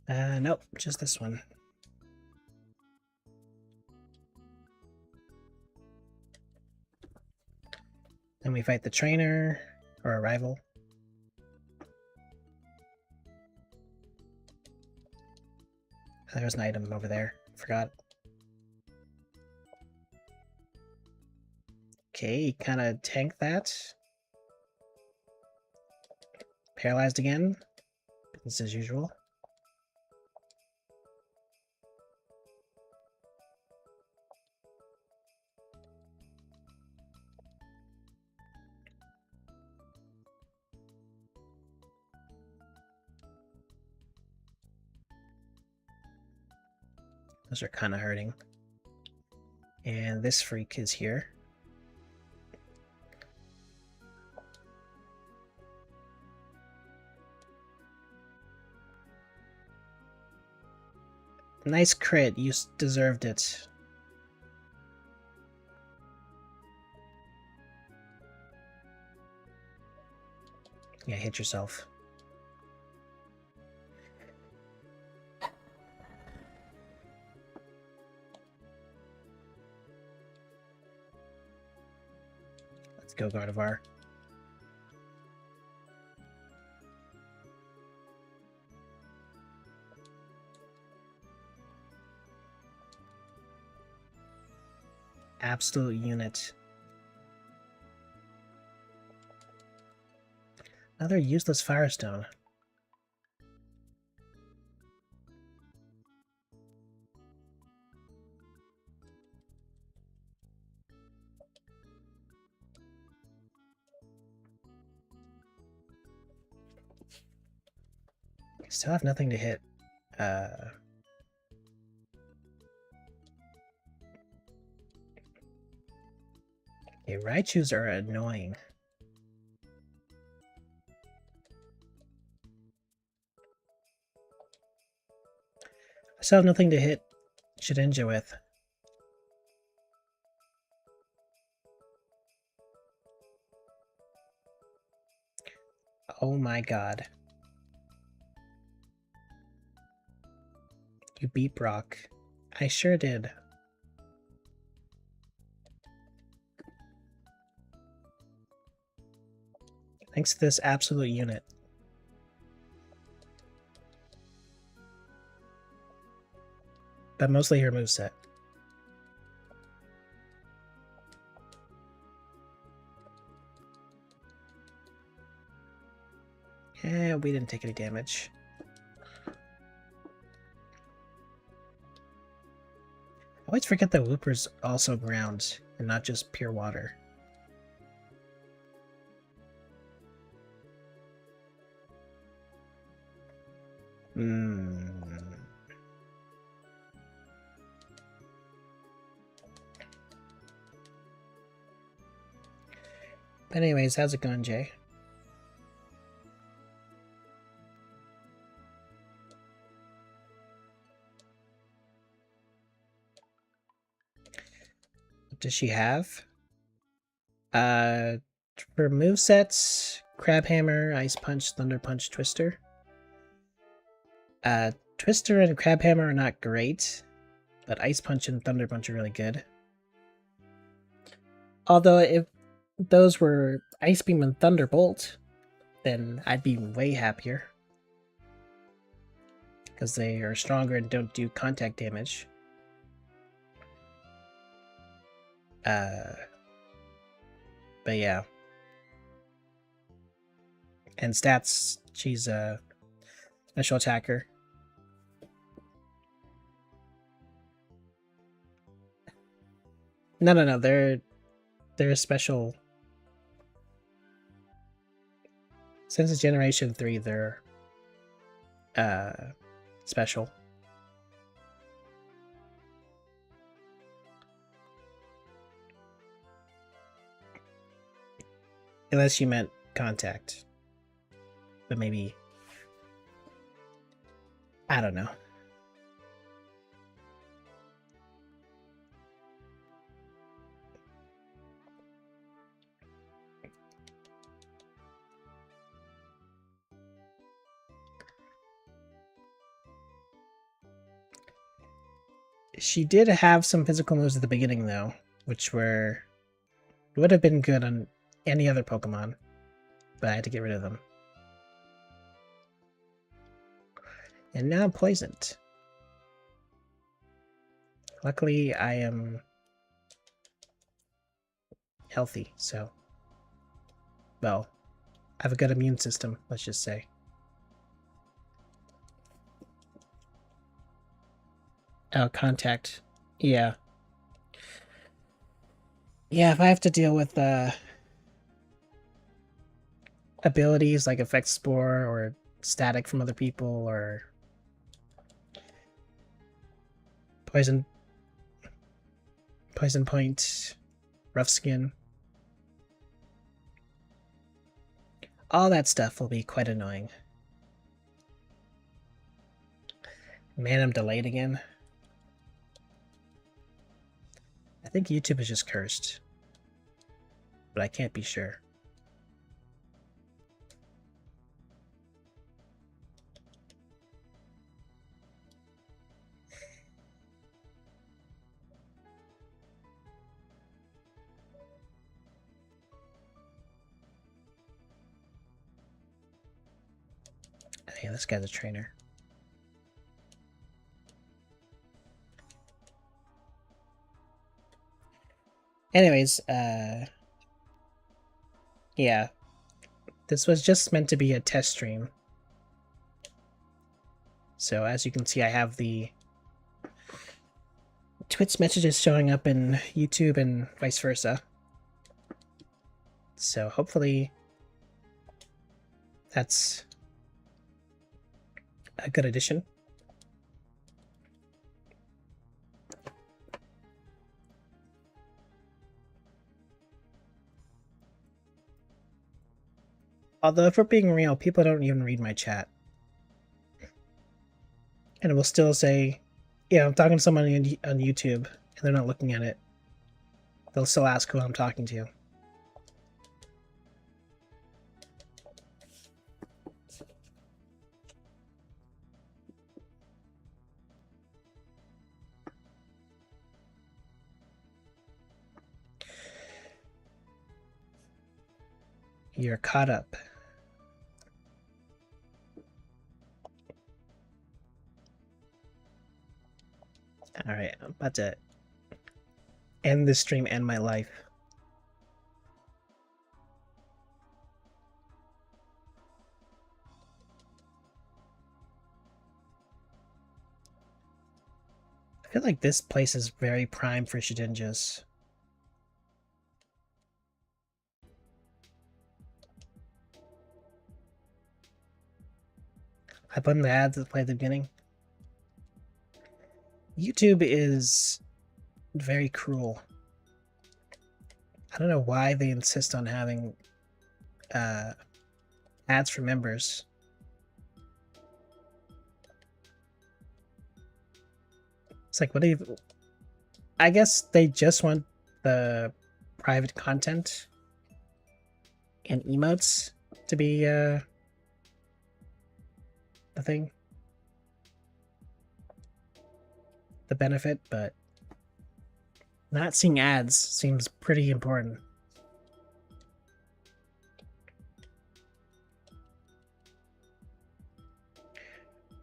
Nope, just this one. Then we fight the trainer, or a rival. There's an item over there. Forgot. Okay, kind of tank that. Paralyzed again. Business as usual. Those are kind of hurting. And this freak is here. Nice crit, you deserved it. Yeah, hit yourself. Let's go, Gardevoir. Absolute unit. Another useless Firestone. Still have nothing to hit. Okay, Raichus are annoying. I still have nothing to hit Shedinja with. Oh my god. You beat Brock. I sure did. Thanks to this absolute unit. But mostly her moveset. Yeah, we didn't take any damage. I always forget that Wooper's also ground and not just pure water. But anyways, how's it going, Jay? What does she have? For movesets, Crab Hammer, Ice Punch, Thunder Punch, Twister. Twister and Crab Hammer are not great, but Ice Punch and Thunder Punch are really good. Although if those were Ice Beam and Thunderbolt, then I'd be way happier. Because they are stronger and don't do contact damage. But yeah. And stats, she's a special attacker. No, they're special. Since it's Generation 3, they're special. Unless you meant contact. But maybe... I don't know. She did have some physical moves at the beginning, though, which would have been good on any other Pokemon, but I had to get rid of them. And now I'm poisoned. Luckily, I am healthy, so... Well, I have a good immune system, let's just say. Oh, contact. Yeah. Yeah, if I have to deal with abilities like Effect Spore or Static from other people or Poison Point, Rough Skin. All that stuff will be quite annoying. Man, I'm delayed again. I think YouTube is just cursed, but I can't be sure. Hey, this guy's a trainer. Anyways, yeah. This was just meant to be a test stream. So as you can see, I have the Twitch messages showing up in YouTube and vice versa. So hopefully that's a good addition. Although if we're being real, people don't even read my chat. And it will still say, yeah, I'm talking to someone on YouTube, and they're not looking at it. They'll still ask who I'm talking to. You're caught up. Alright, I'm about to end this stream and my life. I feel like this place is very prime for Shedinjas. I put in the ads that play at the beginning. YouTube is very cruel. I don't know why they insist on having ads for members. It's like, what do you... I guess they just want the private content and emotes to be the thing. The benefit, but not seeing ads seems pretty important.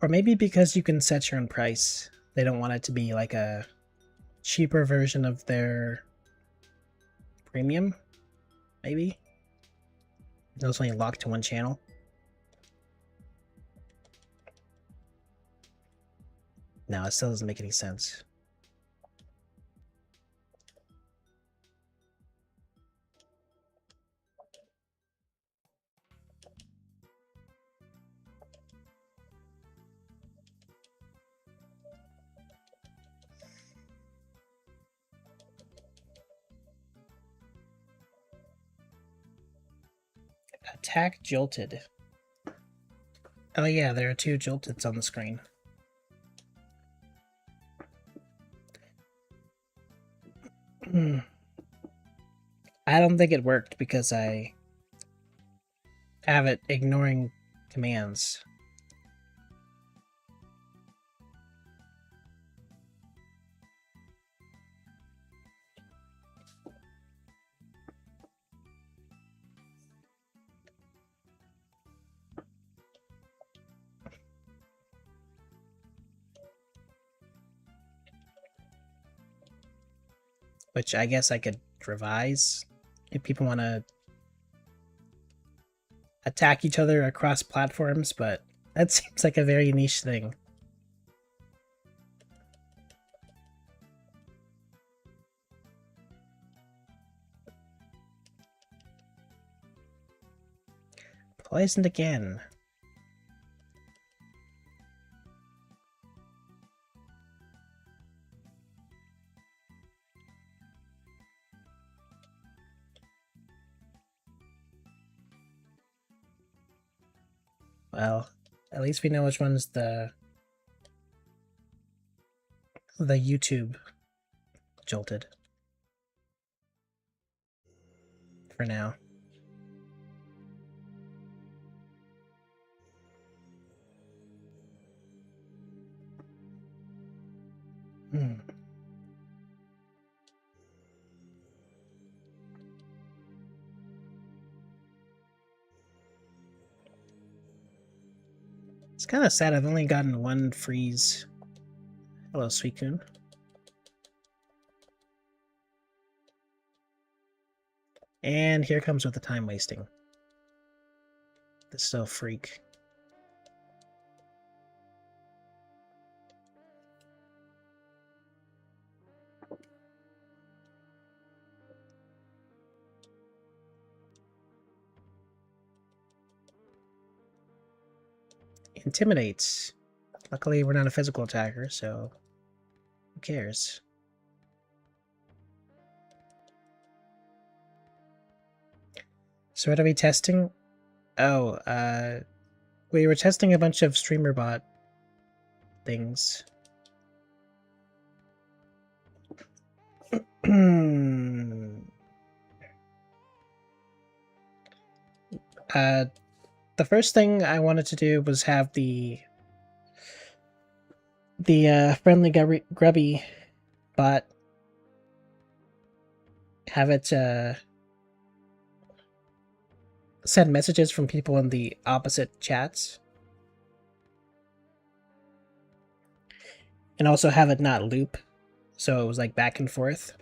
Or maybe because you can set your own price, they don't want it to be like a cheaper version of their premium, maybe? It was only locked to one channel. No, it still doesn't make any sense. Attack Jolted. Oh yeah, there are two Jolteds on the screen. I don't think it worked because I have it ignoring commands. Which I guess I could revise if people want to attack each other across platforms, but that seems like a very niche thing. Poisoned again. Well, at least we know which one's the YouTube jolted. For now. It's kind of sad I've only gotten one freeze. Hello, Suicune. And here comes with the time wasting. This is so freak. Intimidates. Luckily, we're not a physical attacker, so who cares? So what are we testing? Oh, we were testing a bunch of streamer bot things. The first thing I wanted to do was have the friendly grubby bot have it send messages from people in the opposite chats, and also have it not loop, so it was like back and forth.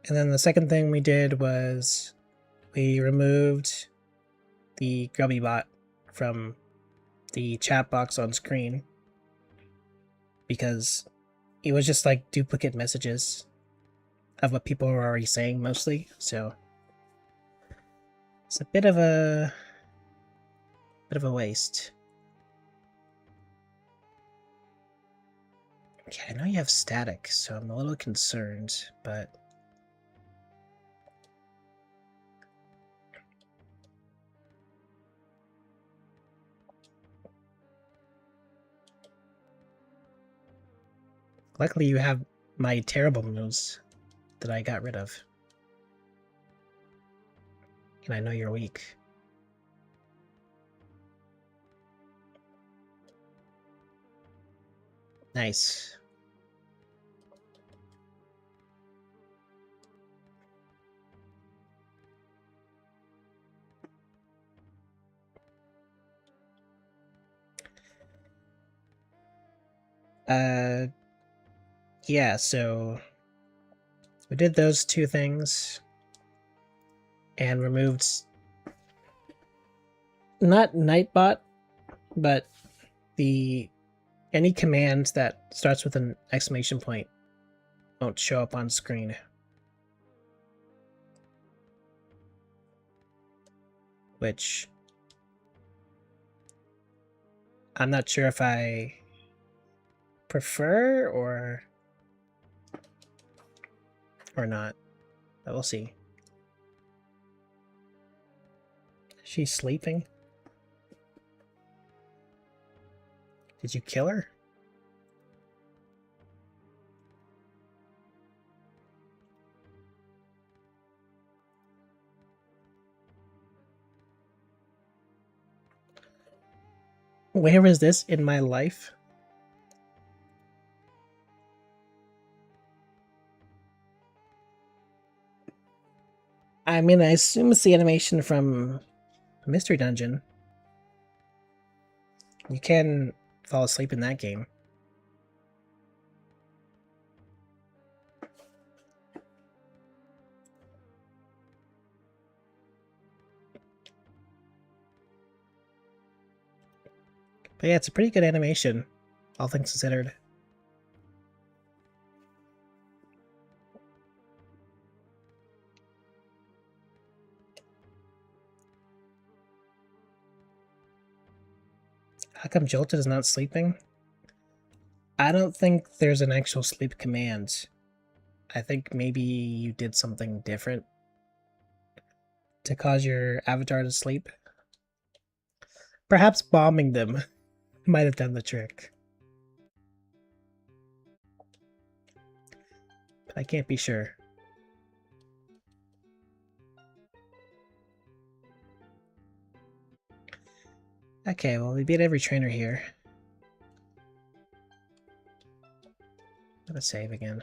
And then the second thing we did was we removed the grubby bot from the chat box on screen because it was just like duplicate messages of what people were already saying mostly, so it's a bit of a waste. Yeah, I know you have static, so I'm a little concerned, but luckily you have my terrible moves that I got rid of. And I know you're weak. Nice. Yeah, so we did those two things and removed not Nightbot, but any command that starts with an exclamation point won't show up on screen. Which I'm not sure if I prefer or not, but we'll see. She's sleeping? Did you kill her? Where is this in my life? I mean, I assume it's the animation from Mystery Dungeon. You can fall asleep in that game. But yeah, it's a pretty good animation, all things considered. How come Jolted is not sleeping? I don't think there's an actual sleep command. I think maybe you did something different to cause your avatar to sleep. Perhaps bombing them might have done the trick. But I can't be sure. Okay, well, we beat every trainer here. Let's save again.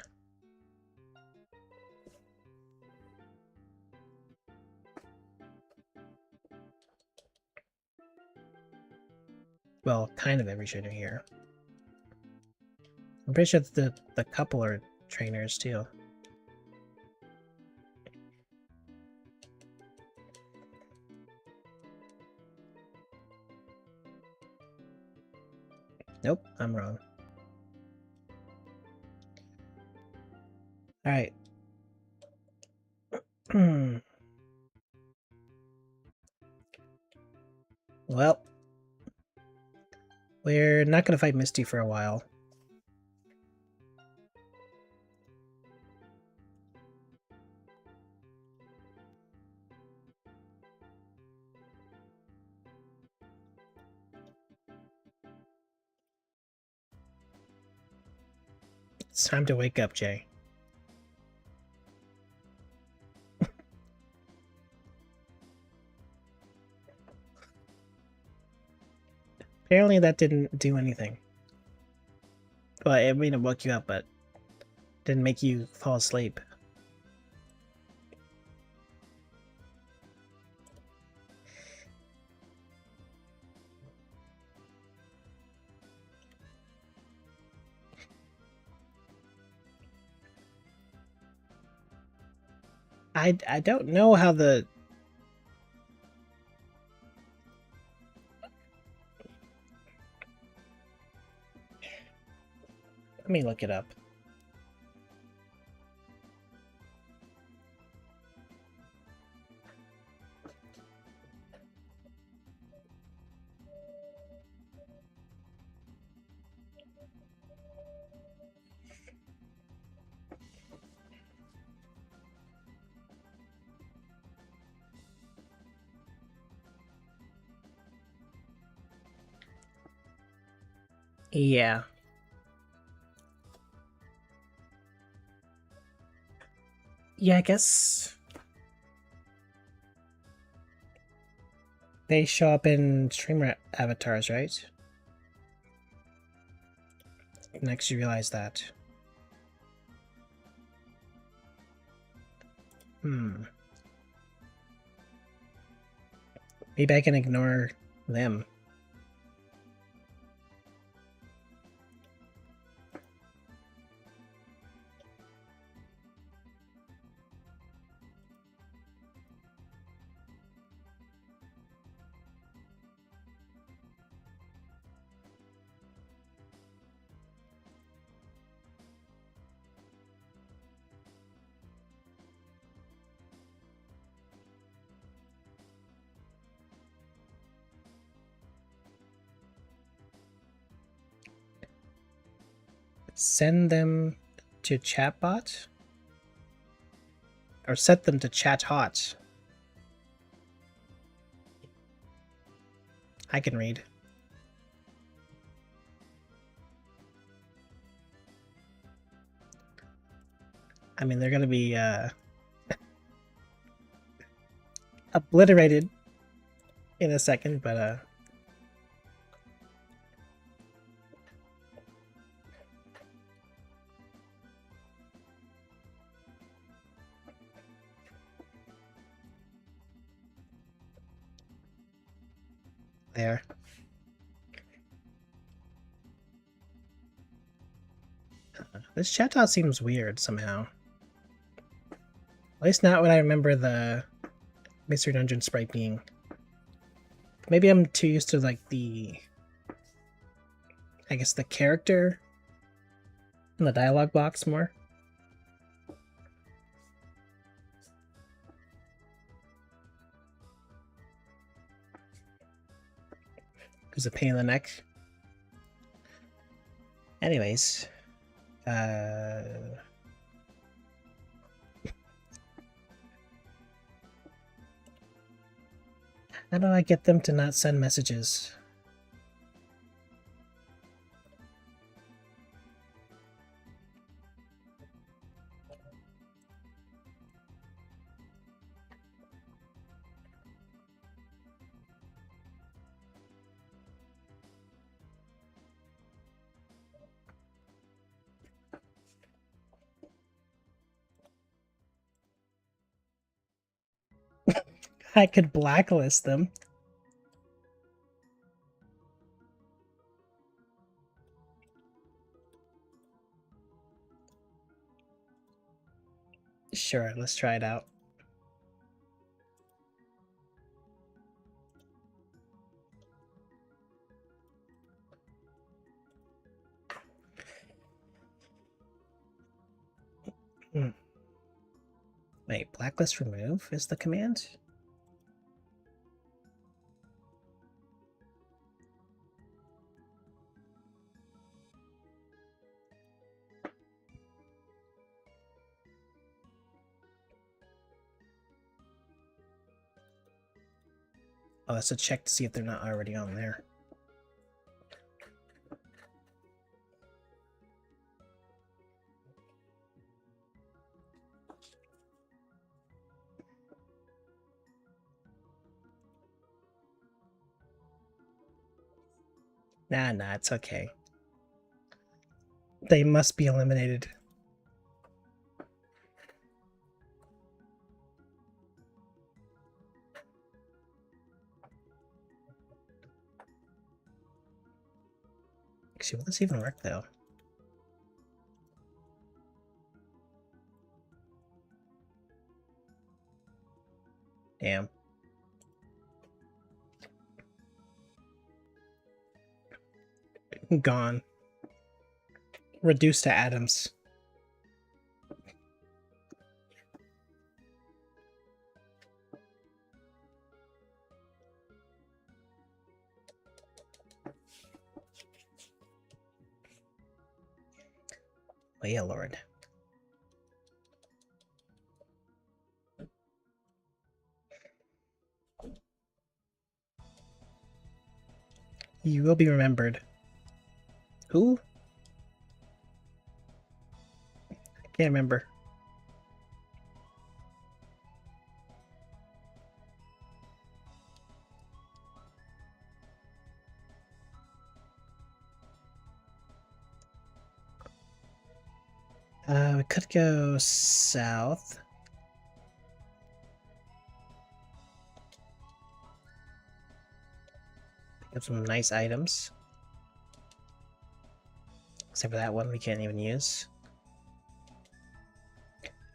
Well, kind of every trainer here. I'm pretty sure the couple are trainers too. Nope, I'm wrong. Alright. Well, we're not going to fight Misty for a while. It's time to wake up, Jay. Apparently that didn't do anything. Well, I mean, it woke you up, but didn't make you fall asleep. I don't know how the... Let me look it up. Yeah. Yeah, I guess... They show up in streamer avatars, right? Next you realize that. Maybe I can ignore them. Send them to chatbot? Or set them to chat hot? I can read. I mean, they're gonna be obliterated in a second, but there. This chat seems weird somehow. At least not what I remember the Mystery Dungeon sprite being. Maybe I'm too used to like the... I guess the character in the dialogue box more. Who's a pain in the neck. Anyways, How do I get them to not send messages? I could blacklist them. Sure, let's try it out. Wait, blacklist remove is the command? Oh, that's a check to see if they're not already on there. Nah, it's okay. They must be eliminated. Actually, will this even work, though? Damn. Gone. Reduced to atoms. Oh yeah, Lord. You will be remembered. Who? I can't remember. We could go south. Pick up some nice items. Except for that one we can't even use.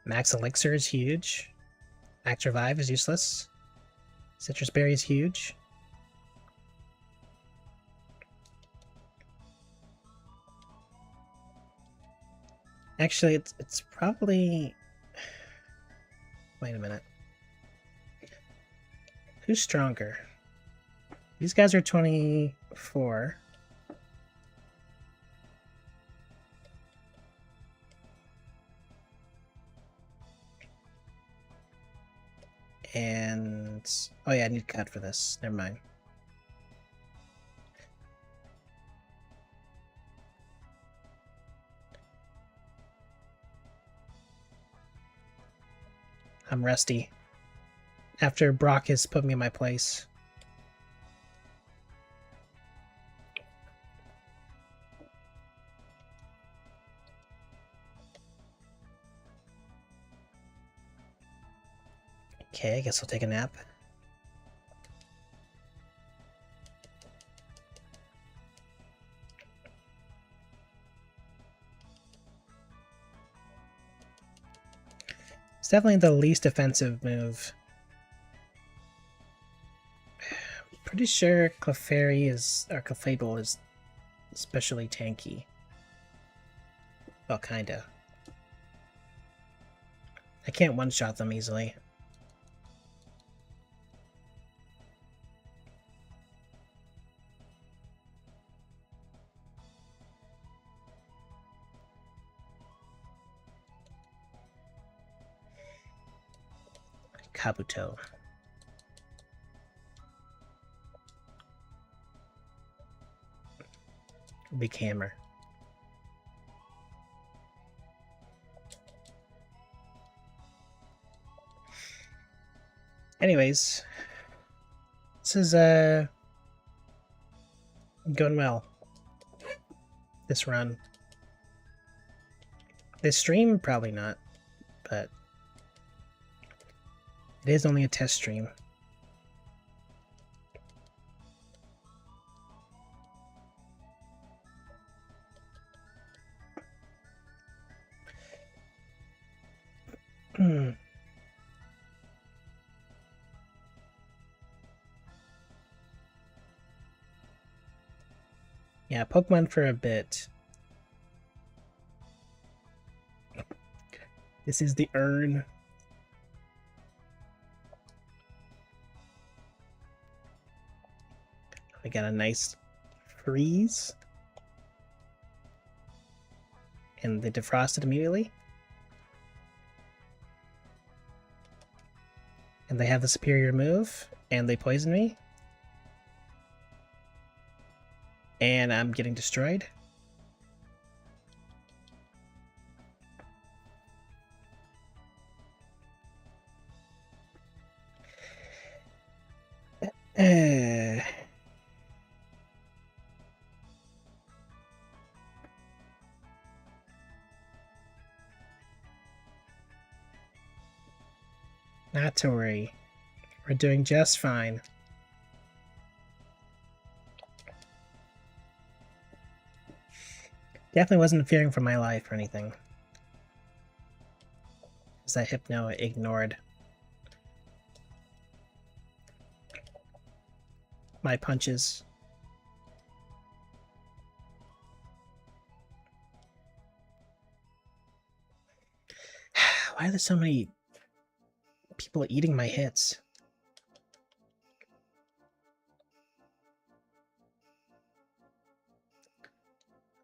Max Elixir is huge. Max Revive is useless. Citrus Berry is huge. Actually, it's probably... Wait a minute. Who's stronger? These guys are 24. And... oh yeah, I need cut for this. Never mind. I'm rusty. After Brock has put me in my place. Okay, I guess I'll take a nap. It's definitely the least offensive move. Pretty sure Clefairy is, or Clefable is especially tanky. Well, kinda. I can't one-shot them easily. Kabuto. big hammer. Anyways, this is going well. This run. This stream, probably not, but it is only a test stream. Yeah, Pokemon for a bit. This is the urn. I got a nice freeze. And they defrosted immediately. And they have the superior move, and they poison me. And I'm getting destroyed. Not to worry. We're doing just fine. Definitely wasn't fearing for my life or anything. Because that Hypno ignored my punches. Why are there so many people eating my hits?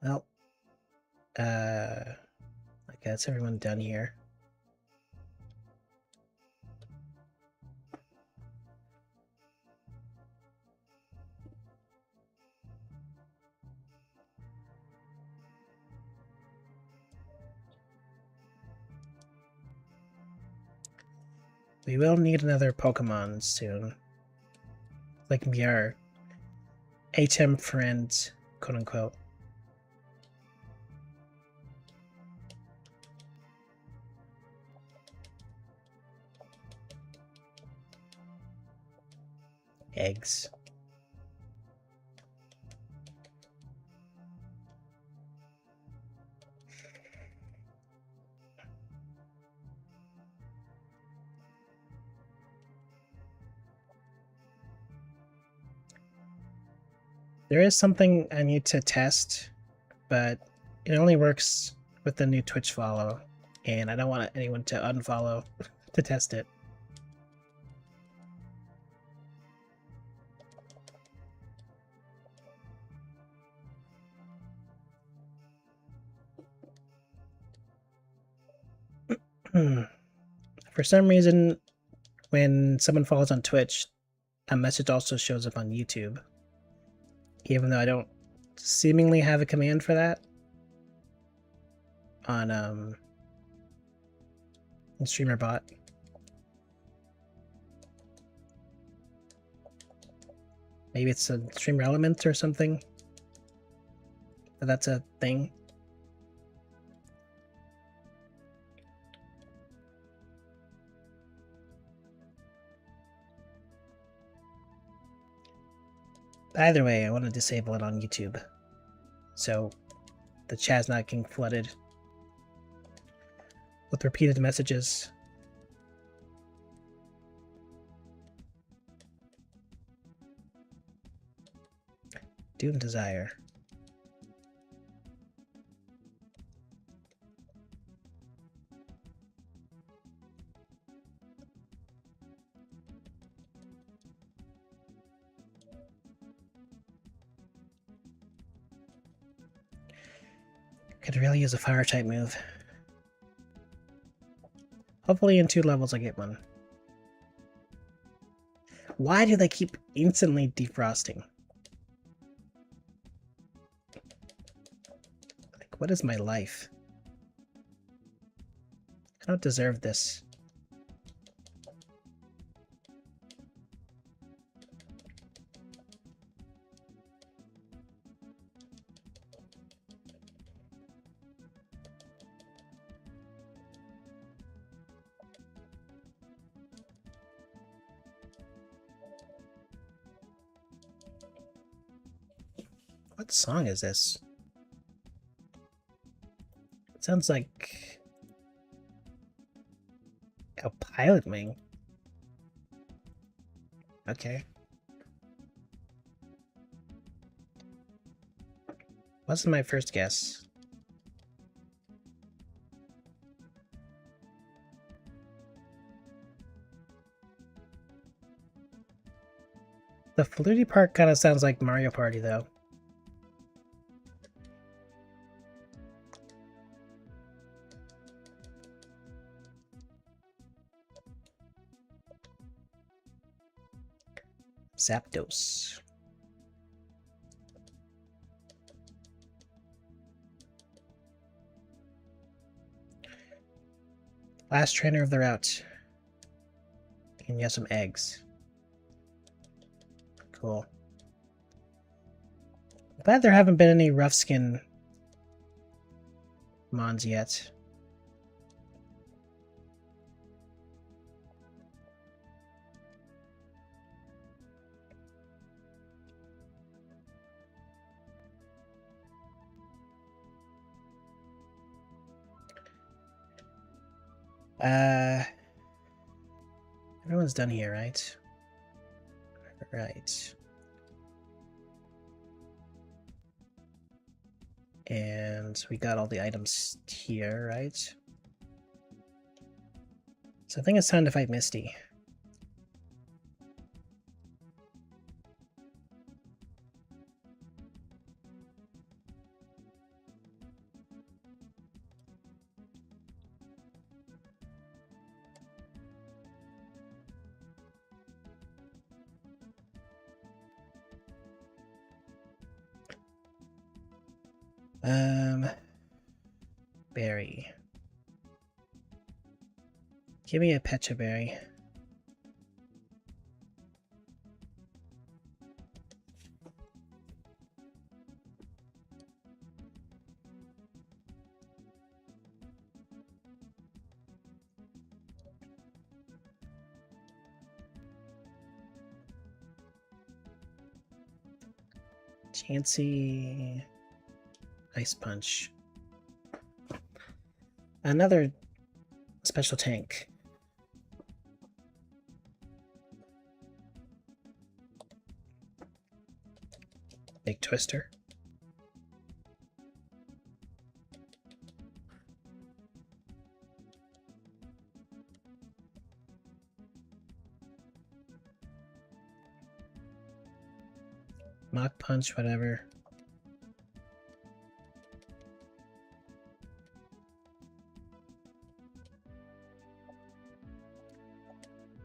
Well, I guess everyone done here. We will need another Pokemon soon. Like be our HM friend, quote unquote. Eggs. There is something I need to test, but it only works with the new Twitch follow, and I don't want anyone to unfollow to test it. For some reason, when someone follows on Twitch, a message also shows up on YouTube. Even though I don't seemingly have a command for that on StreamerBot. Maybe it's a Streamer Element or something. But that's a thing. Either way, I want to disable it on YouTube, so the chat's not getting flooded with repeated messages. Doom Desire. Could really use a fire type move. Hopefully in 2 levels I get one. Why do they keep instantly defrosting? What is my life? I don't deserve this. What song is this? It sounds like a Pilot Wing. Okay. Wasn't my first guess. The fluty part kind of sounds like Mario Party, though. Zapdos. Last trainer of the route. And you have some eggs. Cool. Glad there haven't been any rough skin mons yet. Everyone's done here, right? Right. And we got all the items here, right? So I think it's time to fight Misty. Berry. Give me a Pecha Berry. Chansey. Ice Punch. Another special tank. Big Twister. Mach Punch, whatever.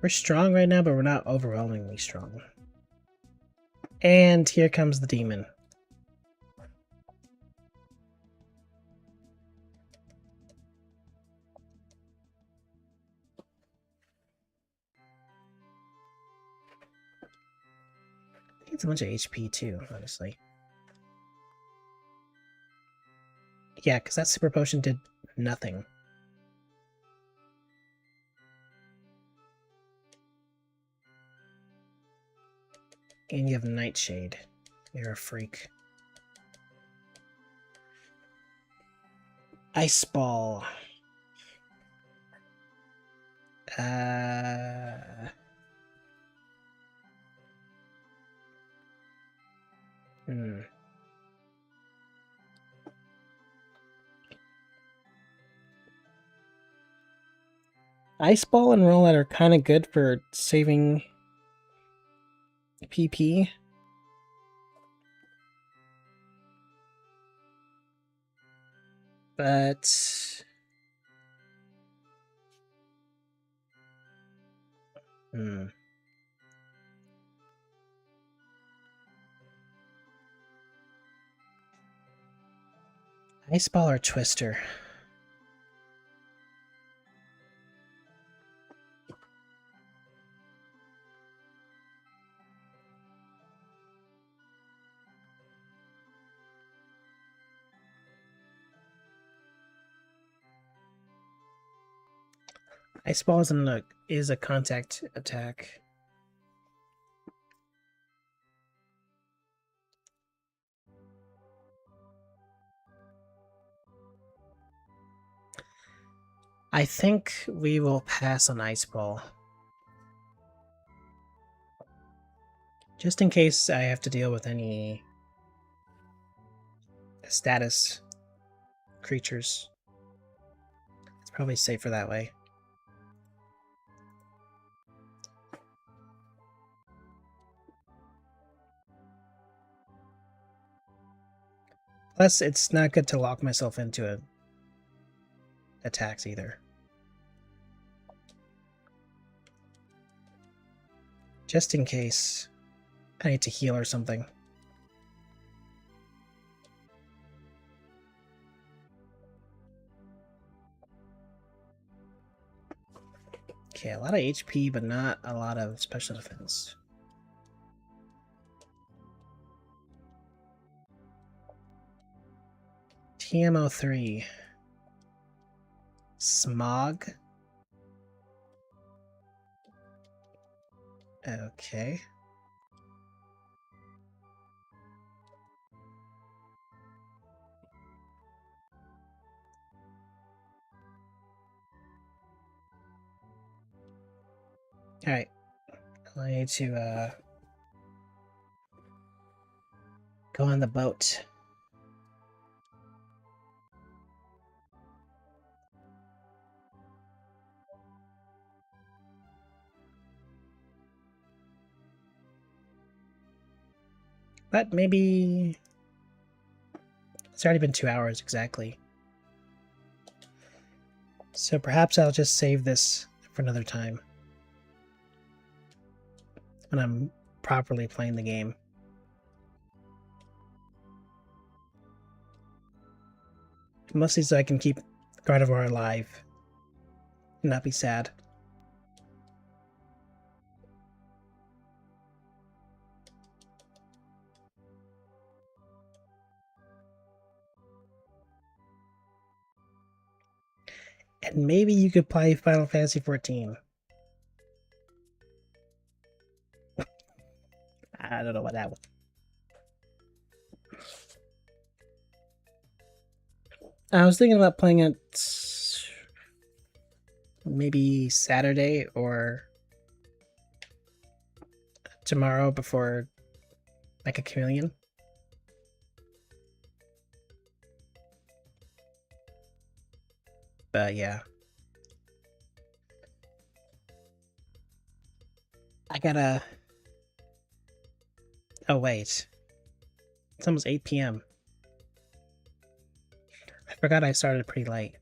We're strong right now, but we're not overwhelmingly strong. And here comes the demon. I think it's a bunch of HP too, honestly. Yeah, because that super potion did nothing. And you have Nightshade. You're a freak. Ice Ball. Ice Ball and Rollout are kind of good for saving PP. But Ice Ball or Twister? Ice Ball is a contact attack. I think we will pass on Ice Ball. Just in case I have to deal with any status creatures. It's probably safer that way. Plus, it's not good to lock myself into attacks either. Just in case I need to heal or something. Okay, a lot of HP, but not a lot of special defense. TMO3. Smog. Okay. Alright. I need to go on the boat. But maybe... It's already been 2 hours exactly. So perhaps I'll just save this for another time. When I'm properly playing the game. Mostly so I can keep Gardevoir alive. And not be sad. And maybe you could play Final Fantasy XIV. I don't know what that was. I was thinking about playing it maybe Saturday or tomorrow before Mecha Chameleon. But yeah. I gotta... Oh wait. It's almost 8 p.m. I forgot I started pretty late.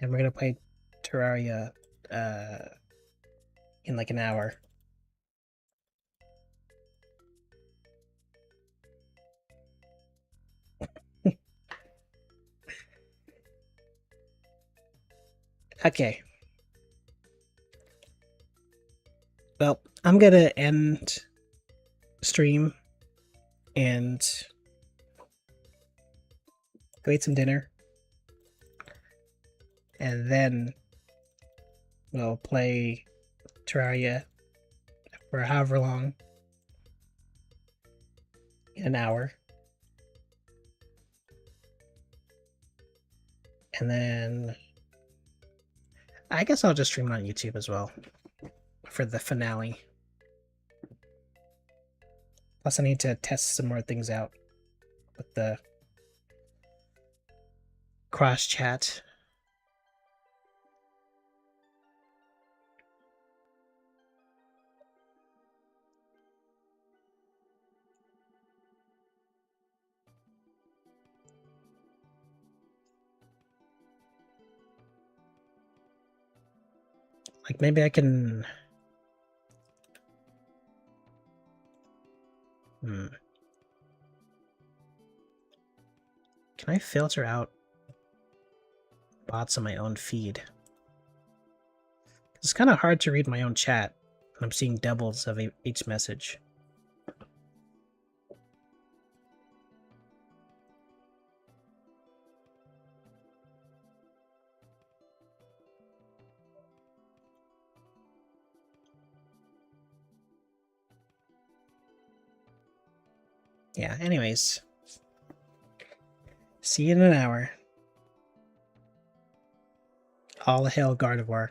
And we're gonna play Terraria in like an hour. Okay. Well, I'm gonna end stream and go eat some dinner. And then we'll play Terraria for however long. In an hour. And then I guess I'll just stream it on YouTube as well for the finale. Plus I need to test some more things out with the cross chat. Like maybe I can Can I filter out bots on my own feed? It's kind of hard to read my own chat when I'm seeing doubles of each message. Yeah, anyways. See you in an hour. All hail Gardevoir.